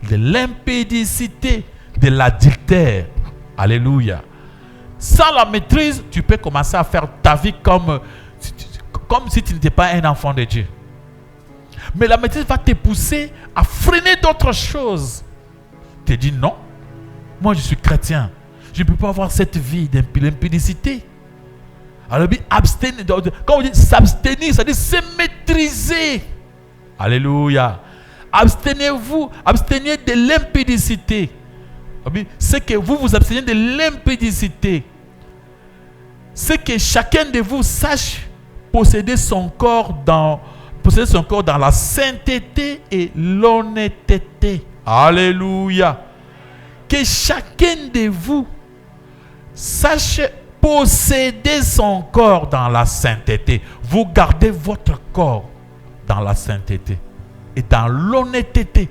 Speaker 2: de l'impudicité, de l'adultère. Alléluia. Sans la maîtrise, tu peux commencer à faire ta vie comme si tu n'étais pas un enfant de Dieu. Mais la maîtrise va te pousser à freiner d'autres choses. Tu te dis non, moi je suis chrétien. Je ne peux pas avoir cette vie d'impudicité. Alors, abstenir. Quand on dit s'abstenir, ça veut dire se maîtriser. Alléluia. Abstenez-vous, abstenez de l'impudicité. C'est que vous vous abstenez de l'impudicité. C'est que chacun de vous sache posséder son corps dans la sainteté et l'honnêteté. Alléluia. Que chacun de vous sache posséder son corps dans la sainteté. Vous gardez votre corps dans la sainteté et dans l'honnêteté.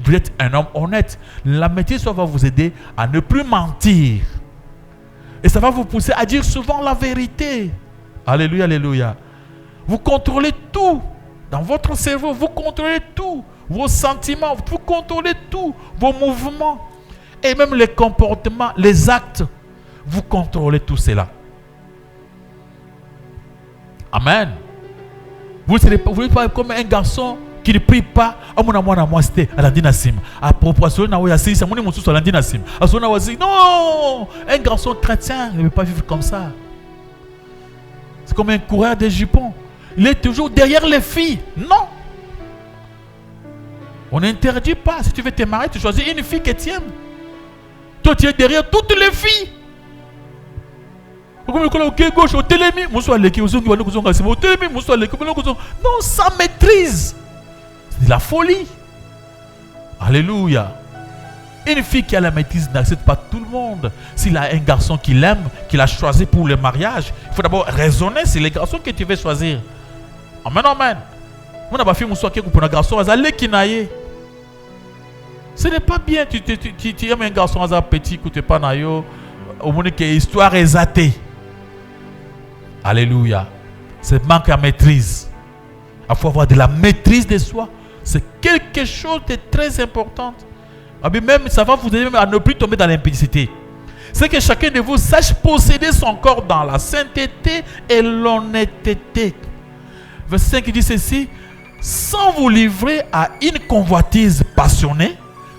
Speaker 2: Vous êtes un homme honnête. La maîtrise va vous aider à ne plus mentir. Et ça va vous pousser à dire souvent la vérité. Alléluia, alléluia. Vous contrôlez tout. Dans votre cerveau, vous contrôlez tout. Vos sentiments, vous contrôlez tout. Vos mouvements. Et même les comportements, les actes. Vous contrôlez tout cela. Amen. Vous ne serez pas comme un garçon qui ne prie pas. Non, un garçon chrétien ne veut pas vivre comme ça. C'est comme un coureur de jupons. Il est toujours derrière les filles. Non. On n'interdit pas. Si tu veux te marier, tu choisis une fille que tu aimes. Toi, tu es derrière toutes les filles. Non, sans maîtrise. C'est de la folie. Alléluia. Une fille qui a la maîtrise n'accepte pas tout le monde. S'il a un garçon qui l'aime, qu'il a choisi pour le mariage, il faut d'abord raisonner sur les garçons que tu veux choisir. Amen, amen. Ce n'est pas bien. Tu aimes un garçon petit, qui ne pas naïo, au monde qui est histoire exatée. Alléluia. C'est manque à maîtrise. Il faut avoir de la maîtrise de soi. C'est quelque chose de très important. Même ça va vous aider à ne plus tomber dans l'impudicité. C'est que chacun de vous sache posséder son corps dans la sainteté et l'honnêteté. Verset 5 dit ceci: sans vous livrer à une convoitise passionnée,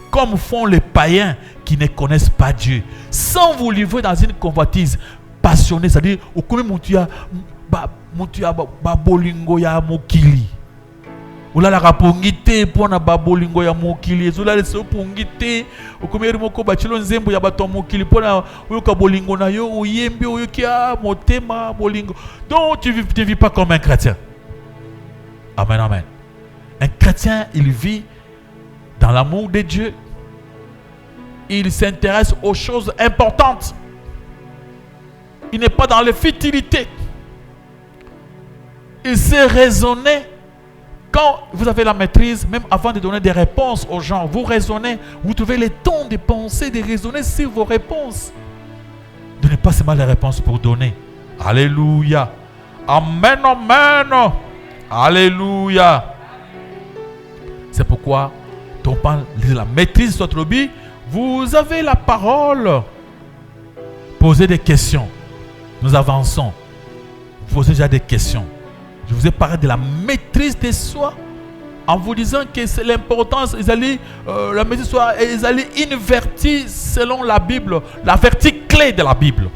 Speaker 2: comme font les païens qui ne connaissent pas Dieu. Sans vous livrer dans une convoitise passionnée, c'est-à-dire au premier mutia bolingo ya mokili. Ola la rapongite pour na babolingo ya mokili. Ola le so pongite. Okomeri moko bachilo nzembo ya bato mokili pour na oyoka bolingo na yo oyembi oyokia motema bolingo. Donc tu ne vis pas comme un chrétien. Amen, amen. Un chrétien, il vit dans l'amour de Dieu. Il s'intéresse aux choses importantes. Il n'est pas dans les futilités. Il sait raisonner. Quand vous avez la maîtrise, même avant de donner des réponses aux gens, vous raisonnez, vous trouvez le temps de penser, de raisonner sur vos réponses. Donnez pas seulement les réponses pour donner. Alléluia. Amen, amen. Alléluia. C'est pourquoi, on parle de la maîtrise de votre vie. Vous avez la parole. Posez des questions. Nous avançons. Posez déjà des questions. Je vous ai parlé de la maîtrise de soi en vous disant que c'est l'importance. La maîtrise de soi, ils allaient invertir selon la Bible, la verticale clé de la Bible.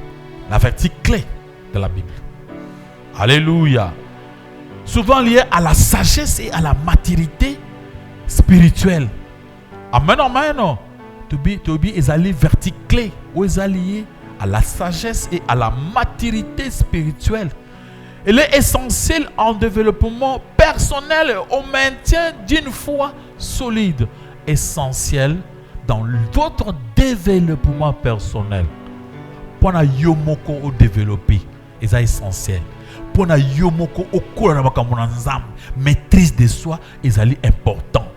Speaker 2: La verticale clé de la Bible. Alléluia. Souvent lié à la sagesse et à la maturité spirituelle. Amen, amen. Tobi ils allaient verticale ou ils allaient à la sagesse et à la maturité spirituelle. Elle est essentielle en développement personnel, au maintien d'une foi solide. Essentielle dans votre développement personnel. Pour na yomoko au développer, c'est essentiel. Pour na yomoko au cours de maîtrise de soi, c'est important.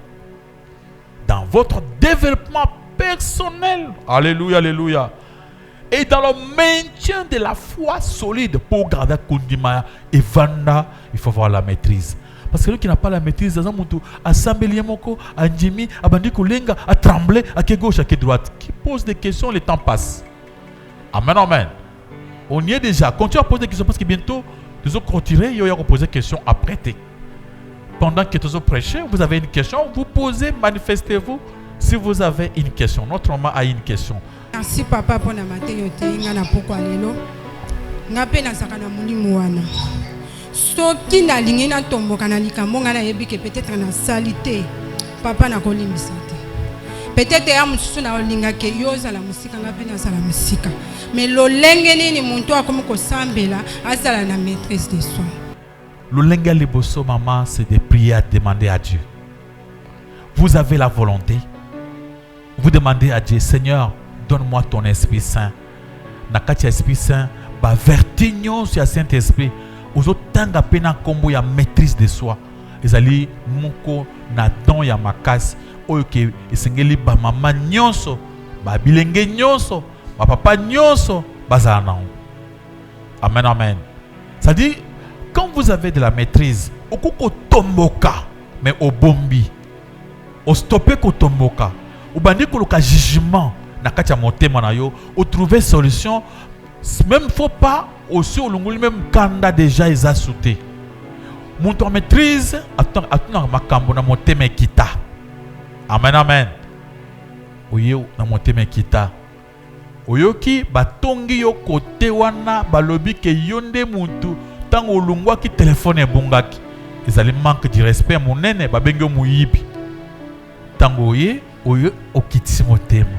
Speaker 2: Dans votre développement personnel. Alléluia, alléluia. Et dans le maintien de la foi solide pour garder Kundima et Vanda, il faut avoir la maîtrise. Parce que celui qui n'a pas la maîtrise, à Sambeliamoko, à Njimi, à Bandiko Lenga, à trembler, à qui gauche, à qui droite, qui pose des questions, le temps passe. Amen, amen. On y est déjà. Continuez à poser des questions parce que bientôt, nous allons continuer, il y aura poser des questions après. Pendant que nous prêchez, vous avez une question, vous posez, manifestez-vous si vous avez une question. Notre maman a une question.
Speaker 4: Merci papa pour la matin nga na pourquoi lelo nga pe na sakana mulimu wana soki na lingi na tomboka na likambo nga na yebi ke peut-être na salité papa na kolimbisa te peut-être ya mususu na olinga ke yoza la musika nga pe na sala musika mais lo lenge nini muntu akomi ko sambela asala na maîtrise de soi.
Speaker 2: Le lenga liboso maman, c'est des prières à demander à Dieu. Vous avez la volonté. Vous demandez à Dieu, Seigneur, donne-moi ton Esprit Saint. Nakati Esprit Saint, ba vertignon sur Saint-Esprit. Aux autres tanga pena kombo ya maîtrise de soi. Ezali moko na don ya makas. Oyoke esengeli ba mama nyonso, ba bilenge nyonso, ba papa nyonso, bazala na. Amen, amen. Ça dit, quand vous avez de la maîtrise, okoko tomboka, mais au bombi, au stoppé ko tomboka, au bandi ko loka jugement. Nakatia motema na yo, ou trouver solution, même faut pas aussi au longul même kanda déjà ils a sauté. Mon ton maîtrise, attends makambo na motema kita. Amen, amen. Oyo na motema kita. Oyoki batongi yo kote wana balobi ke yonde muntu tango olungwa ki téléphone ebongaki. Ezali manque de respect monene babengo muyibi. Tango oyo okitisi motema.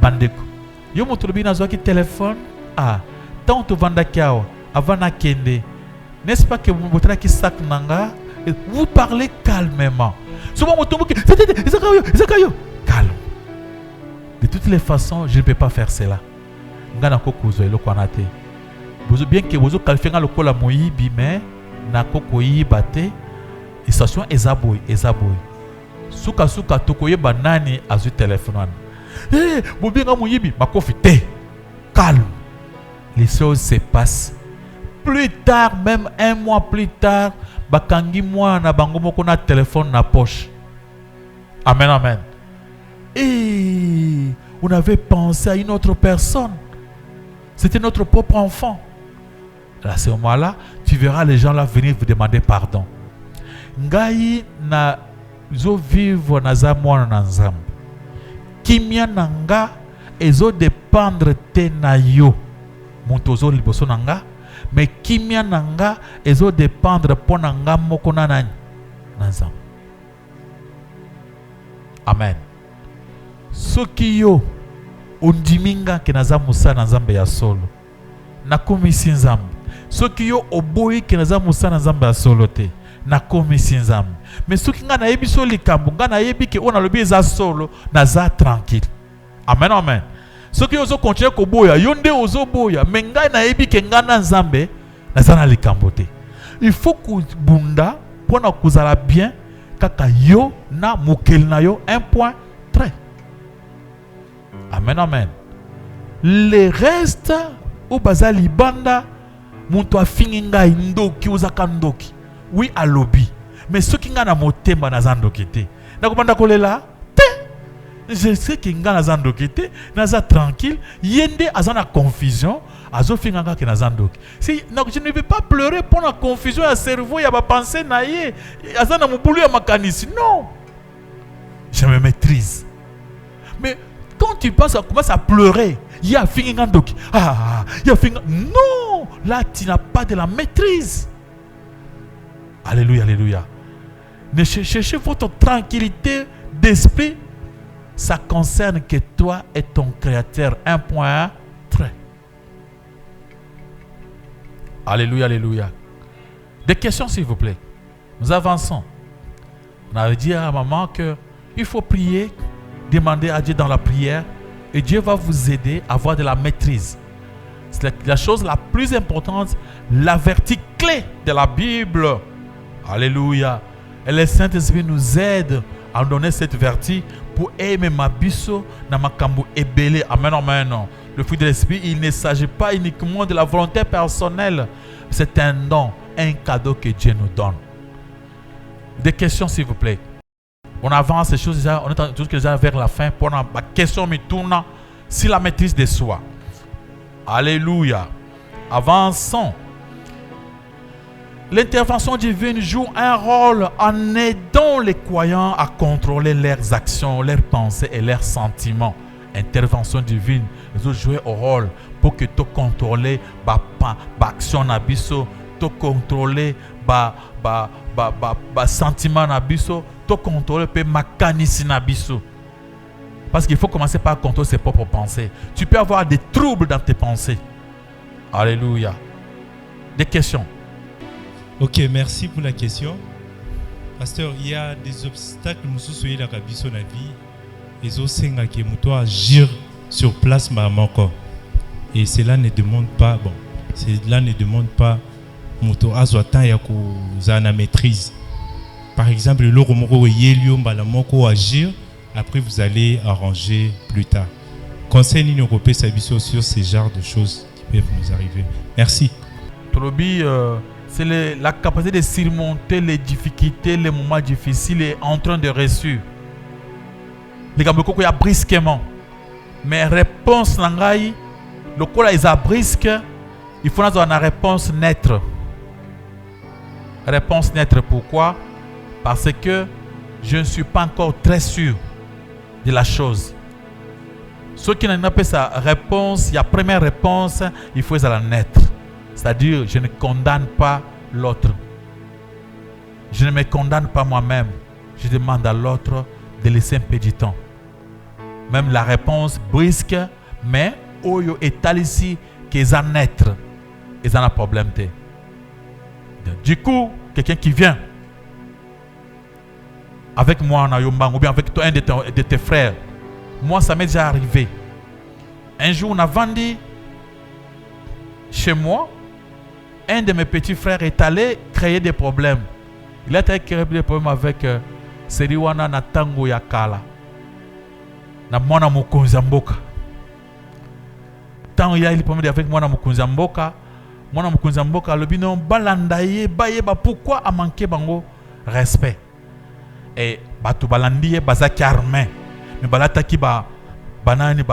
Speaker 2: Bandeko. Yo motrobi na zoaki téléphone. Ah, tant tu vanda kiao avant na kende. N'est-ce pas que vous montrez qui sac nanga? Vous parlez calmement. Souvent motomo ki calme. De toutes les façons, je ne peux pas faire cela. Ngana kokuzo elo kwanate. Vous bien que vous kalfenga lokola moyibi mais na kokoyi bate. Station ezaboy. Suka tokoye banani azu téléphone. Eh, calme. Les choses se passent. Plus tard, même un mois plus tard, bakangi moi na bango moko na téléphone na poche. Amen, amen. Et on avait pensé à une autre personne. C'était notre propre enfant. À ce moment-là, tu verras les gens là venir vous demander pardon. Ngai na zo vivre na za mwana na nzambe. Kimia nanga ezo dépendre te na yo montozo liboso nanga mais kimia nanga ezo dépendre po nanga moko na nani na nzambe. Amen. Soki yo ondiminga ke naza musa na nzambe ya solo, nakomisi nzambe. Soki yo oboyi ke naza musa na nzambe ya solo te, nakomisi nzambe. Mais soki nga nayebi so likambo, nga nayebi ke ona lobi eza solo, naza tranquille. Amen, amen. Soki ozo continue koboya, yo nde ozo boya, mais nga nayebi ke nga na nzambe, naza na likambo te. Il faut kubunda pona kozala bien kaka yo na mokeli na yo, un point trait. Amen, amen. Le reste ou baza libanda muntu afingi ngai ndoki ozaka ndoki. Oui alobi. Mais soki nga na motema naza ndoki te. Nakobanda kolela te. Je sais que nga naza ndoki te, naza tranquille, yende aza na confusion, azo finga nga ke naza ndoki. Si je ne vais pas pleurer pour la confusion ya cerveau ya ba pensée na ye, aza na mobulu ya makanisi. Non. Je me maîtrise. Mais quand tu passes, commences à pleurer, il y a fingandoki. Non, là tu n'as pas de la maîtrise. Alléluia, alléluia. Ne cherchez votre tranquillité d'esprit. Ça concerne que toi et ton Créateur. Un point trait. Alléluia, alléluia. Des questions s'il vous plaît. Nous avançons. On avait dit à maman que il faut prier. Demandez à Dieu dans la prière et Dieu va vous aider à avoir de la maîtrise. C'est la chose la plus importante, la vertu clé de la Bible. Alléluia. Et le Saint-Esprit nous aide à donner cette vertu pour aimer ma biso na makambo ebele. Amen, amen. Le fruit de l'Esprit, il ne s'agit pas uniquement de la volonté personnelle. C'est un don, un cadeau que Dieu nous donne. Des questions s'il vous plaît. On avance ces choses déjà, on est déjà vers la fin. Pour la question me tourne sur la maîtrise de soi. Alléluia. Avançons. L'intervention divine joue un rôle en aidant les croyants à contrôler leurs actions, leurs pensées et leurs sentiments. Intervention divine, ils ont joué un rôle pour que tu contrôles l'action nabiso, tu contrôler sentiment nabiso, tu contrôler pe makanisi nabiso. Parce qu'il faut commencer par contrôler ses propres pensées. Tu peux avoir des troubles dans tes pensées. Alléluia. Des questions?
Speaker 5: Ok, merci pour la question. Pasteur, il y a des obstacles qui dans la vie. Les autres qui doivent agir sur place encore. Et cela ne demande pas, moto azwatan ya kuzana maîtrise. Par exemple, le romoko yelio mbalamoko agir, après vous allez arranger plus tard. Conseil ni européen s'abisso sur ces genres de choses qui peuvent nous arriver. Merci.
Speaker 2: Trobi, c'est la capacité de surmonter les difficultés, les moments difficiles et en train de réussir. Les gars, il y a brisquement. Mais réponse langai, le col est à brisque, il faut avoir une réponse nette. Réponse nette, pourquoi? Parce que je ne suis pas encore très sûr de la chose. Ceux qui n'ont pas sa réponse, il y a première réponse, il faut être nette. C'est-à-dire, je ne condamne pas l'autre. Je ne me condamne pas moi-même. Je demande à l'autre de laisser un peu du temps. Même la réponse brisque, mais oyo est ici qu'ils en naître. Ils ont un problème. Du coup, quelqu'un qui vient avec moi en Ayomba ou bien avec toi, un de tes frères, moi ça m'est déjà arrivé. Un jour, on a vendu chez moi. Un de mes petits frères est allé créer des problèmes. Il a été créer des problèmes avec Seriwana Natango Yakala. Na mwana mukunzi mboka. Tant il y a eu problème avec mwana mukunzi mboka le bino balandaye bayeba pourquoi a manqué bango respect. Et batu balandiye bazaki armé. Mais balataki banani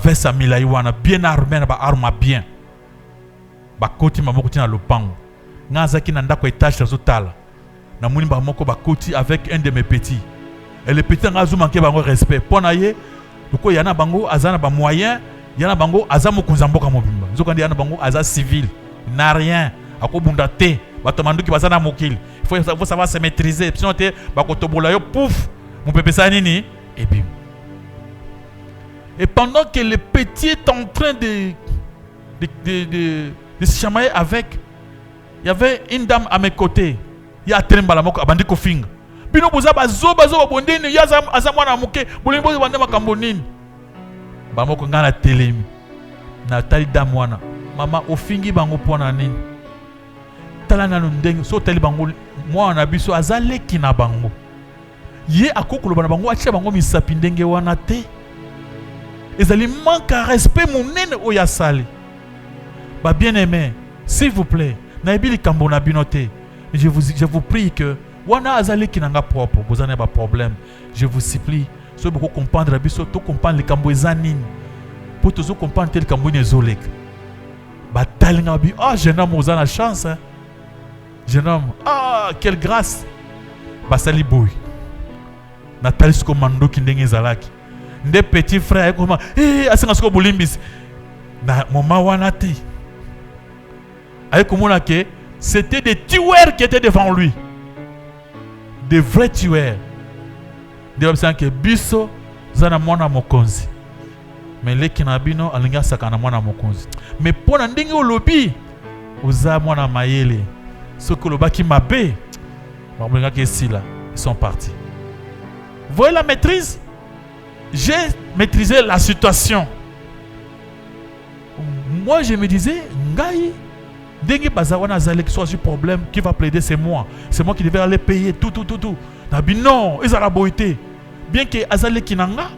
Speaker 2: vesa milaïwana bien armé na ba arma bien. Bakoti mamokoti na lopango. Ngazaki na ndako étage tozotala. Na muni moko bakoti avec un de mes petits. Et les petits ngazu manqué bango respect. Pona ye, loko yana bango azana ba moyen, yana bango azamu kunzamboka mobimba. Nzokandi yana bango aza civil, n'a rien. Akobunda te, batomanduki bazana mokili. Il faut savoir se maîtriser. Sinon te bakotobola yo pouf, Mon pépé Sanini, et bim. Et pendant que le petit est en train de se chamailler avec, il y avait une dame à mes côtés. Il y a Trembala Moko Abandi Kofing. Bino boza bazo bondeni ya azamwana muke bolimbo bande makambonini. Ba moko ngana telemi. Na tali dame wana. Mama ofingi bango pona nini? Tala na ndenge so tali bango mwana biso azaleki na bango. Ye akokolo bana bango atia bango misapi ndenge wana te. Ezali manque à respect monene oya sali. Ba bien-aimé, s'il vous plaît, na ebili kambo na binote. Je vous prie que wana azali kinanga propre, vous avez pas problème. Je vous supplie, si vous comprendre biso to comprendre le kambo ezanine. Pour tous comprendre tel kambo nezolek. Ba talinga bi ah jeune homme vous a la chance hein. Jeune homme, ah quelle grâce. Ba sali boy. Nathalie Skomando ki ndenge zalaki. Nde petit frère comment asenga sko bolimbis. Na mama wana te. Avec comment que c'était des tueurs qui étaient devant lui. Des vrais tueurs. Des hommes qui biso zana mwana mokonzi. Mais les kinabino alinga sakana mwana mokonzi. Mais pour ndenge olobi oza mwana mayele. Ce que le baki mabe. Bablenga ke sila, ils sont partis. Vous voyez la maîtrise? J'ai maîtrisé la situation. Moi je me disais ngai Dengue Bazawana Zalek soit du problème qui va plaider, c'est moi. C'est moi qui devais aller payer tout. Nabi non, ils ont la beauté. Bien que Azale Kinanga,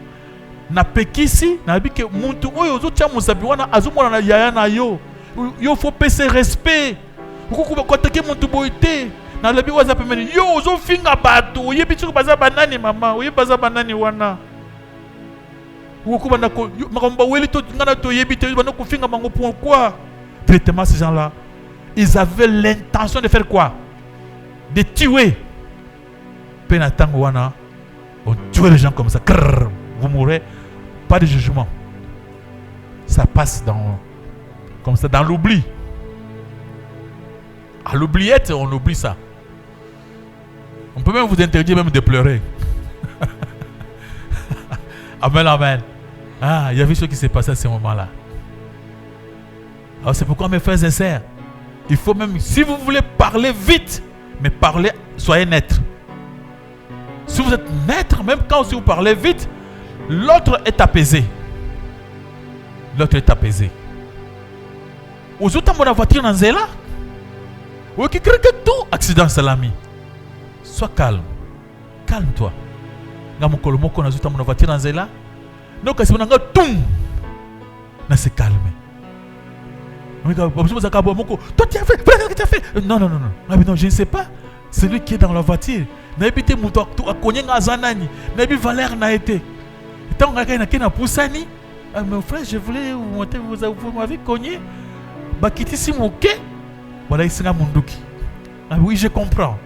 Speaker 2: na pekisi, nabi que muntu oyo zo tia musabi wana azumona na yaya na yo. Yo faut payer respect. Ukukuba koteke muntu beauté. Na labi waza pemeni yo zo finga batu. Yebi tu baza banani mama, oye baza banani wana. Ukukuba na ko makomba weli to ngana to yebi te bana ko finga mango pourquoi? Traitement ces gens-là. Ils avaient l'intention de faire quoi? De tuer. Penatango wana, on tue les gens comme ça. Crrr, vous mourrez. Pas de jugement. Ça passe comme ça dans l'oubli. À l'oubliette, on oublie ça. On peut même vous interdire même de pleurer. Amen, amen. Ah, il y avait ce qui s'est passé à ce moment-là. Alors c'est pourquoi mes frères et sœurs, il faut même, si vous voulez parler vite, mais parlez, soyez net. Si vous êtes net, même quand si vous parlez vite, l'autre est apaisé. L'autre est apaisé. Aux autres, dans la voiture, dans Zéla, ou qui crée que tout accident salami. Sois calme. Calme-toi. Dans mon colomo, qu'on a dans la voiture, dans Zéla, donc si on a tout, on s'est calmé. Toi tu as fait. Non, je ne sais pas. Celui qui est dans la voiture. N'a habité mon toit à Konyanga Zanani. N'a habité Valère n'a été. Tant qu'on a poussani. Mon frère, je voulais vous montrer, vous m'avez cogné. Bakiti si mon quai. Voilà, il sera mon douki. Ah oui, je comprends.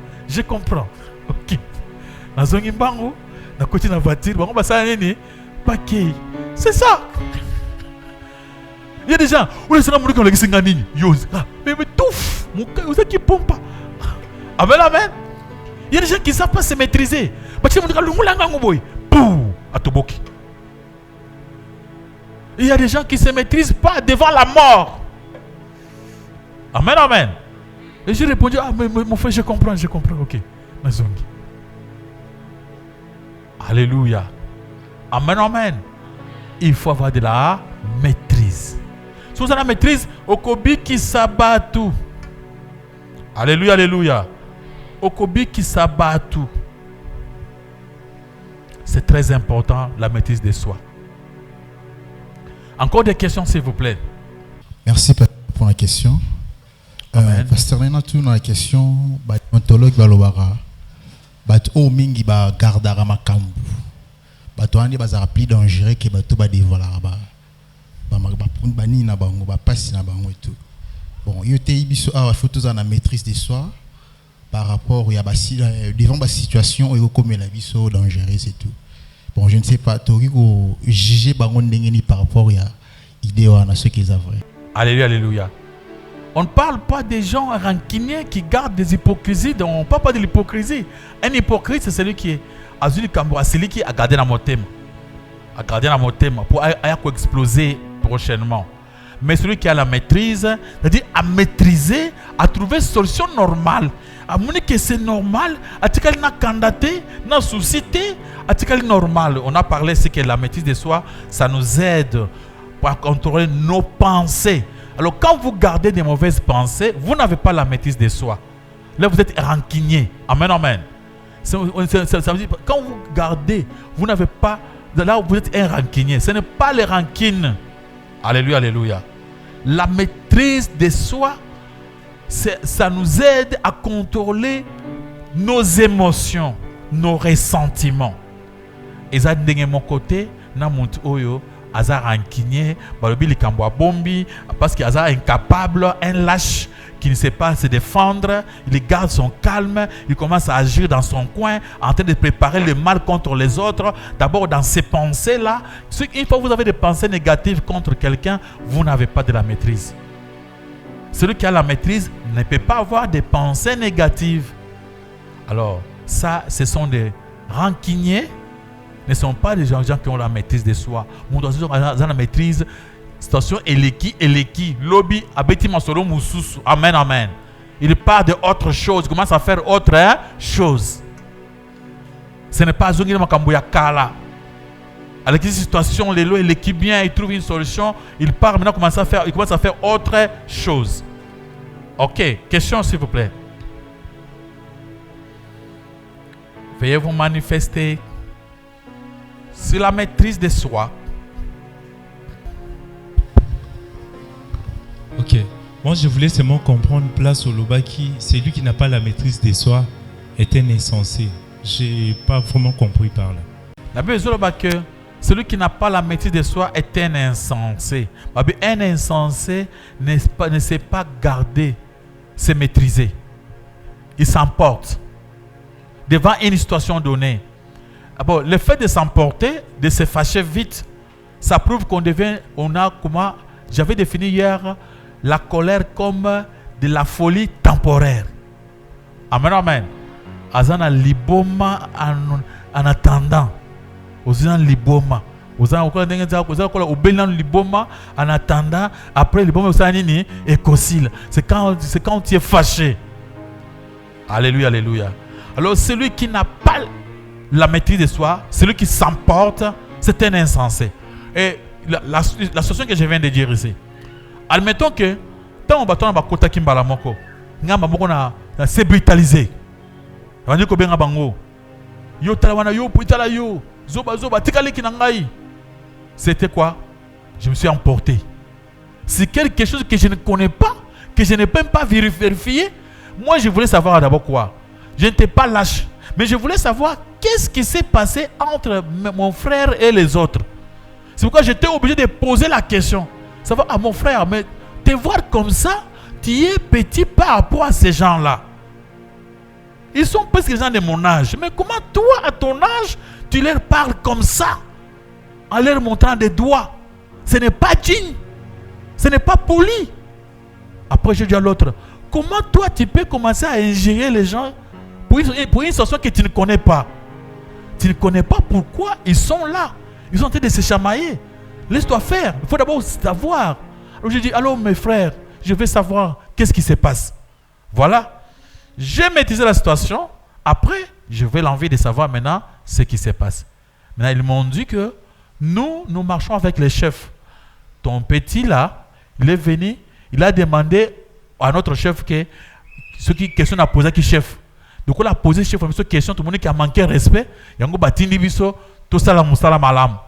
Speaker 2: Ok. Dans un bango, dans côté de la voiture, on va s'arrêter. Paquet. C'est ça. Il y a des gens, mais tout, mon cœur, vous êtes qui pompe. Amen. Il y a des gens qui ne savent pas se maîtriser. Il y a des gens qui ne se maîtrisent pas devant la mort. Amen. Et j'ai répondu, ah, mais mon frère, je comprends, ok. Alléluia. Amen. Il faut avoir de la maîtrise. Si vous avez la maîtrise, Okobi qui s'abat tout. Alléluia. Okobi qui s'abat tout. C'est très important, la maîtrise de soi. Encore des questions, s'il vous plaît.
Speaker 6: Merci pour la question. Pasteur Nena, tout dans la question, ontologue balobara, mingi ba gardara makambu, andi bazara plus dangereux que ba dévoilara ba bani na bango ba passi na bango et tout. Bon, yo te biso a photos en maîtrise de soi par rapport à devant la situation où comme la biso dangereuse et tout. Bon, je ne sais pas, tu ko juger bango ndengeni par rapport à idée à ce qu'ils avaient.
Speaker 2: Alléluia. On ne parle pas des gens rancuniers qui gardent des hypocrisies. On ne parle pas de l'hypocrisie. Un hypocrite, c'est celui qui est Azuli Kamboura, celui qui a gardé la motem. A gardé la motem pour exploser prochainement. Mais celui qui a la maîtrise, c'est-à-dire à maîtriser, à trouver une solution normale. À montrer que c'est normal, à dire qu'il n'a candidaté, n'a suscité, à dire qu'il est normal. On a parlé, c'est que la maîtrise de soi, ça nous aide à contrôler nos pensées. Alors quand vous gardez des mauvaises pensées, vous n'avez pas la maîtrise de soi. Là, vous êtes rancunier. Amen, amen. Ça veut dire, quand vous gardez, vous n'avez pas, là où vous êtes un rancunier. Ce n'est pas les rancines. Alléluia, alléluia. La maîtrise de soi, ça nous aide à contrôler nos émotions, nos ressentiments. Et ça, de mon côté, na monte oyo, aza rancunier, balobi likambo bombi, parce qu'il est incapable, un lâche qui ne sait pas se défendre, il garde son calme, il commence à agir dans son coin, en train de préparer le mal contre les autres. D'abord dans ces pensées-là, une fois que vous avez des pensées négatives contre quelqu'un, vous n'avez pas de la maîtrise. Celui qui a la maîtrise ne peut pas avoir des pensées négatives. Alors, ça, ce sont des rancuniers, ne sont pas des gens qui ont la maîtrise de soi. Mon doigt, la maîtrise. Station Eleki, lobby, abeti masolo mususu. Amen, amen. Il part de autre chose, il commence à faire autre chose. Ce n'est pas Zongina Makambuya Kala. Avec cette situation, les lois, Eleki bien, il trouve une solution, il part maintenant, il commence à faire autre chose. Ok, question s'il vous plaît. Veuillez vous manifester sur la maîtrise de soi.
Speaker 5: Ok. Moi, je voulais seulement comprendre place au Lobaki. Celui qui n'a pas la maîtrise de soi est un insensé. Je n'ai pas vraiment compris par là.
Speaker 2: La Bible dit que celui qui n'a pas la maîtrise de soi est un insensé. Un insensé ne sait pas garder, se maîtriser. Il s'emporte devant une situation donnée. Alors, le fait de s'emporter, de se fâcher vite, ça prouve comment j'avais défini hier la colère comme de la folie temporaire. Amen, amen. Azana liboma en attendant. Ozana liboma. Ozana liboma en attendant. Après liboma ozana nini écosile. C'est quand tu es fâché. Alléluia, alléluia. Alors celui qui n'a pas la maîtrise de soi, celui qui s'emporte, c'est un insensé. Et la situation que je viens de dire ici. Admettons que tant on bâton ba kota kimbala moko ngamba moko na se brutaliser bandi ko benga bango yo tala wana yo puitala yo zoba tikali kinangai. C'était quoi? Je me suis emporté. C'est quelque chose que je ne connais pas, que je n'ai même pas vérifié. Moi je voulais savoir d'abord quoi. Je n'étais pas lâche, mais je voulais savoir qu'est-ce qui s'est passé entre mon frère et les autres. C'est pourquoi j'étais obligé de poser la question. Ça va à mon frère, mais te voir comme ça, tu es petit par rapport à ces gens-là. Ils sont presque les gens de mon âge. Mais comment toi, à ton âge, tu leur parles comme ça, en leur montrant des doigts? Ce n'est pas digne. Ce n'est pas poli. Après, je dis à l'autre, comment toi, tu peux commencer à ingérer les gens pour une situation que tu ne connais pas? Tu ne connais pas pourquoi ils sont là. Ils sont en train de se chamailler. Laisse-toi faire. Il faut d'abord savoir. Alors je dis, allô mes frères, je veux savoir qu'est-ce qui se passe. Voilà. J'ai maîtrisé la situation. Après, je vais l'envie de savoir maintenant ce qui se passe. Maintenant, ils m'ont dit que nous marchons avec les chefs. Ton petit là, il est venu, il a demandé à notre chef que ce qui question à poser qui chef. Donc on a posé chef une question, tout le monde qui a manqué respect, yango batindi biso tout ça la musala malam.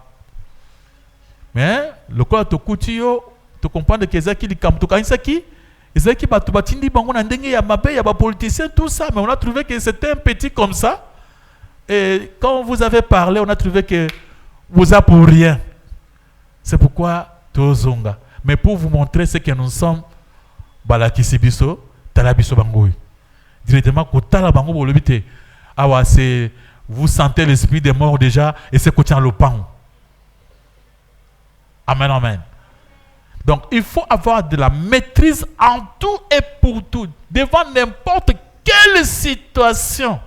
Speaker 2: Mais le quoi to kutio to comprendre que Ezaki li kam to kanisaki Ezaki batindi bango na ndenge ya mabe ya ba politicien tout ça, mais on a trouvé que c'était un petit comme ça. Et quand vous avez parlé, on a trouvé que vous êtes pour rien. C'est pourquoi tozonga. Mais pour vous montrer ce que nous sommes, balakisi biso, talabiso bango. Directement kotala bango bolobite. Awa c'est vous sentez l'esprit des morts déjà et c'est côté en le pan. Amen, amen. Donc, il faut avoir de la maîtrise en tout et pour tout, devant n'importe quelle situation.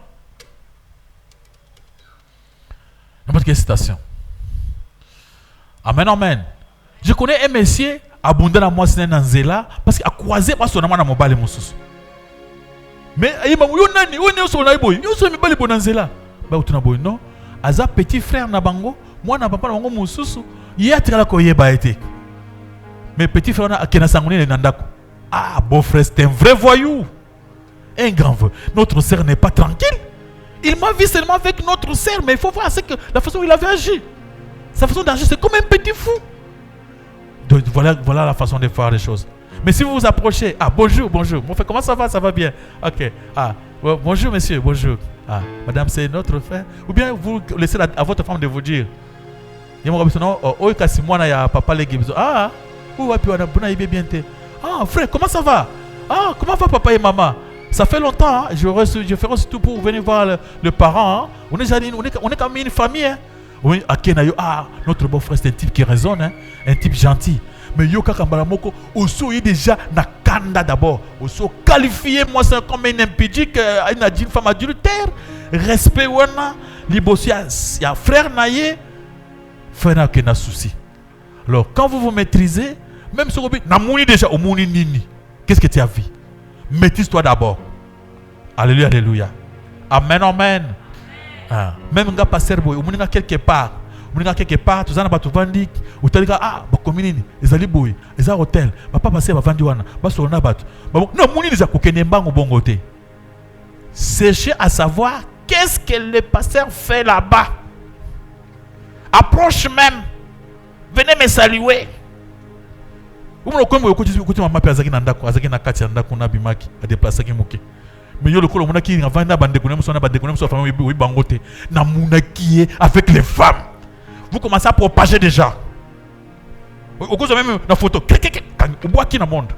Speaker 2: N'importe quelle situation. Amen, amen. Je connais un monsieur, abondant à moi, c'est Nanzela, parce qu'il a croisé son amant dans mon balai, mon sous. Mais il m'a dit, non, Aza petit frère Nabango, moi n'a pas mon sous, il y a tiré la coyer baïté. Mais petit frère a qui n'a sanguiné les Nandako. Ah, beau frère, c'est un vrai voyou. Un grand voyou. Notre sœur n'est pas tranquille. Il m'a vu seulement avec notre sœur, mais il faut voir que la façon dont il avait agi. Sa façon d'agir, c'est comme un petit fou. Donc voilà la façon de faire les choses. Mais si vous vous approchez, ah bonjour, bonjour. Mon frère, comment ça va bien? Ok. Ah, bonjour monsieur, bonjour. Ah, madame, c'est notre frère. Ou bien vous laissez à votre femme de vous dire. Ah, ah, frère, comment ça va? Ah, comment va papa et maman? Ça fait longtemps, hein? Je ferai aussi tout pour venir voir le parent. Hein? On est quand même une famille. Hein? Oui, ah, notre beau-frère, c'est un type qui raisonne, hein? Un type gentil. Mais Yoka Kambaramoko, Osso est déjà na Kanda d'abord. Osso qualifié, moi, c'est comme un impudique, une femme adultère. Respect, wana, libosia, il y a frère naïe, frère n'a aucun souci. Alors, quand vous vous maîtrisez, même si vous avez déjà au monde nini, qu'est-ce que tu as vu? Maîtrise-toi d'abord. Alléluia, alléluia. Amen, amen. Ah. Même un gars passer boy, on est quelque part. On est quelque part, tu as tu vends ou tu as ah, bah comme nini, les ali boy, les hôtel, papa passer va vendre wana, bah sur na bat. Non, mon déjà kokené mbang au bon côté. Cherchez à savoir qu'est-ce que le pasteur fait là-bas. Approche même. Venez me saluer. Vous me connaissez, vous maman pèse na ndako, azaki na kati ndako na bimaki, a déplacer ki moké. Mais yo le kolo mona ki vanda bande ko na bande ko na so famille oui bangote na muna qui avec les femmes. Vous commencez à propager déjà. Au cause même la photo, on boit qui dans le monde.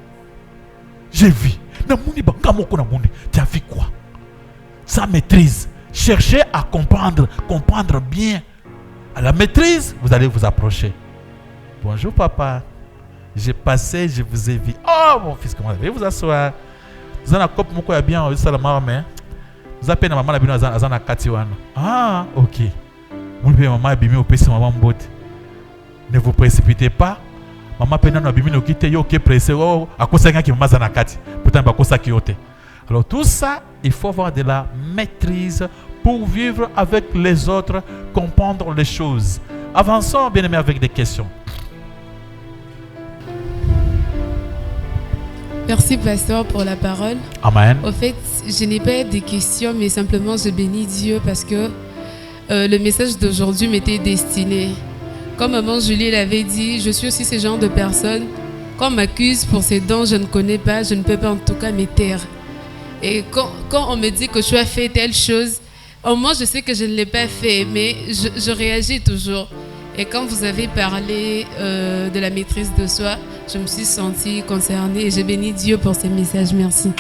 Speaker 2: J'ai vu. Na muni banga moko na monde. Tu as vu quoi? Sans maîtrise. Cherchez à comprendre bien. À la maîtrise, vous allez vous approcher. Bonjour papa. J'ai passé, je vous ai vu. Oh mon fils, comment allez-vous? Vous asseoir. Vous avez un cop moko ya bien, vous allez maman. Vous appelez maman la bino azana kati wana. Ah, OK. Vous pouvez maman bimi au pesi maman mbote. Ne vous précipitez pas. Maman pena na bimi no kite yo ke pressé oh akosa ki maman zana kati. Pourtant ba kosa ki yote. Alors tout ça, il faut avoir de la maîtrise pour vivre avec les autres, comprendre les choses. Avançons bien aimé avec des questions.
Speaker 7: Merci pasteur pour la parole.
Speaker 2: Amen.
Speaker 7: Au fait, je n'ai pas de questions, mais simplement je bénis Dieu parce que le message d'aujourd'hui m'était destiné. Comme maman Julie l'avait dit, je suis aussi ce genre de personne. Quand on m'accuse pour ces dons, je ne connais pas, je ne peux pas en tout cas me taire. Et quand on me dit que tu as fait telle chose, au moins je sais que je ne l'ai pas fait, mais je réagis toujours. Et quand vous avez parlé de la maîtrise de soi, je me suis sentie concernée et j'ai béni Dieu pour ces messages. Merci.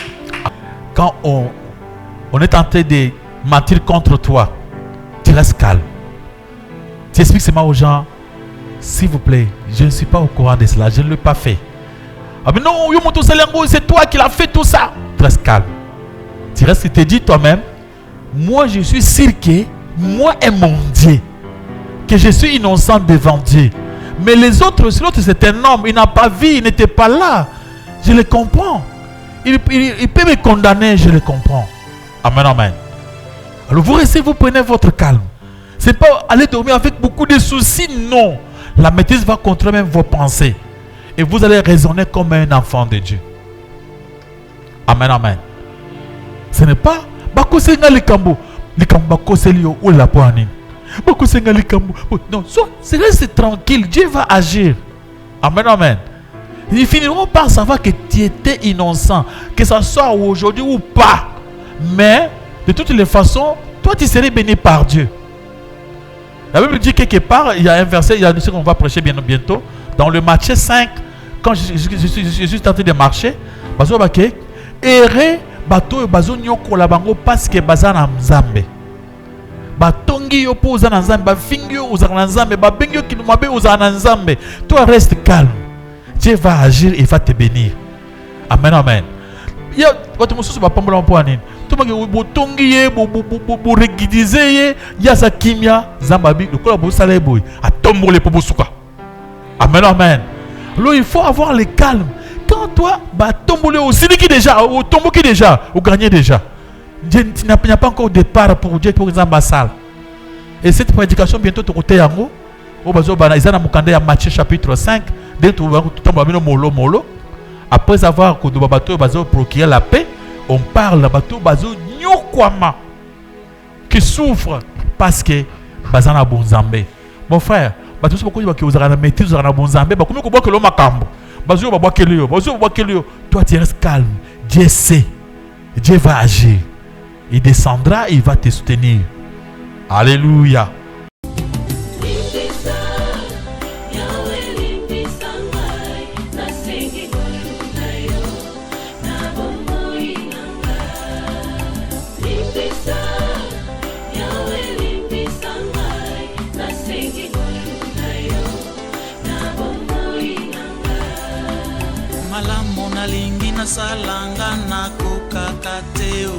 Speaker 2: Quand on est tenté de mentir contre toi, tu restes calme. Tu expliques seulement aux gens, s'il vous plaît, je ne suis pas au courant de cela, je ne l'ai pas fait. Ah mais non, c'est toi qui l'as fait tout ça. Tu restes calme. Tu restes et te dis toi-même, moi je suis sûr que moi et mon Dieu, que je suis innocent devant Dieu. Mais les autres, si l'autre c'est un homme, il n'a pas vu, il n'était pas là. Je le comprends. Il peut me condamner, je le comprends. Amen, amen. Alors vous restez, vous prenez votre calme. Ce n'est pas aller dormir avec beaucoup de soucis, non. La maîtrise va contrôler même vos pensées. Et vous allez raisonner comme un enfant de Dieu. Amen, amen. Ce n'est pas bakosenga likambo bakoselio ou la poanine. Bakosenga likambo. Non, reste tranquille, Dieu va agir. Amen, amen. Ils finiront par savoir que tu étais innocent, que ce soit aujourd'hui ou pas. Mais de toutes les façons, toi tu serais béni par Dieu. La Bible dit quelque part, il y a un verset, il y a ce qu'on va prêcher bientôt. Dans le Matthieu 5, quand je suis tenté de marcher, bazo bake erré bato bazo nyoko la bango parce que bazana mzambe. Batongi yo po uzana nzambe, bafingi yo uzana nzambe, babengi yo kinumabe uzana nzambe. Toi reste calme. Dieu va agir et va te bénir. Amen, amen. Il y a votre monsieur sur pambola pour anin. Tout le monde bo tongiye, bo regidize, ya sa kimia, zambabi, le kola bo salé boy, a tombole pour bosuka. Amen, amen. Alors il faut avoir le calme. Quand toi, bah tombole au siniki déjà, au tomboki déjà, au gagné déjà. Dieu n'a pas encore de départ pour Dieu pour Zambassal. Et cette prédication bientôt te côté yango. Au bazo bana izana mukanda ya Matthieu chapitre 5, dès tout tomba molo. Après avoir que bateau bazo procurer la paix, on parle de bateau bazo nyokwama qui souffre parce que bazana bonzambe. Mon frère, bateau beaucoup qui vous a maîtrise na bonzambe, ba komi ko boka lo makambo. Bazo ba boka kelio, toi tu restes calme. Dieu sait. Dieu va agir. Il descendra et il va te soutenir. Alléluia.
Speaker 1: Malamu nalingi nasalanga nakokakateo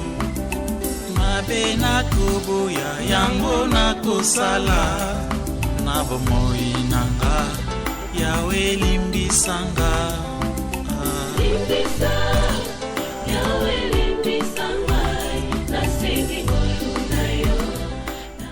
Speaker 1: mabe nakoboya yango nakosala na bomoi nanga yawe limbisanga limbisa yawe limbisanga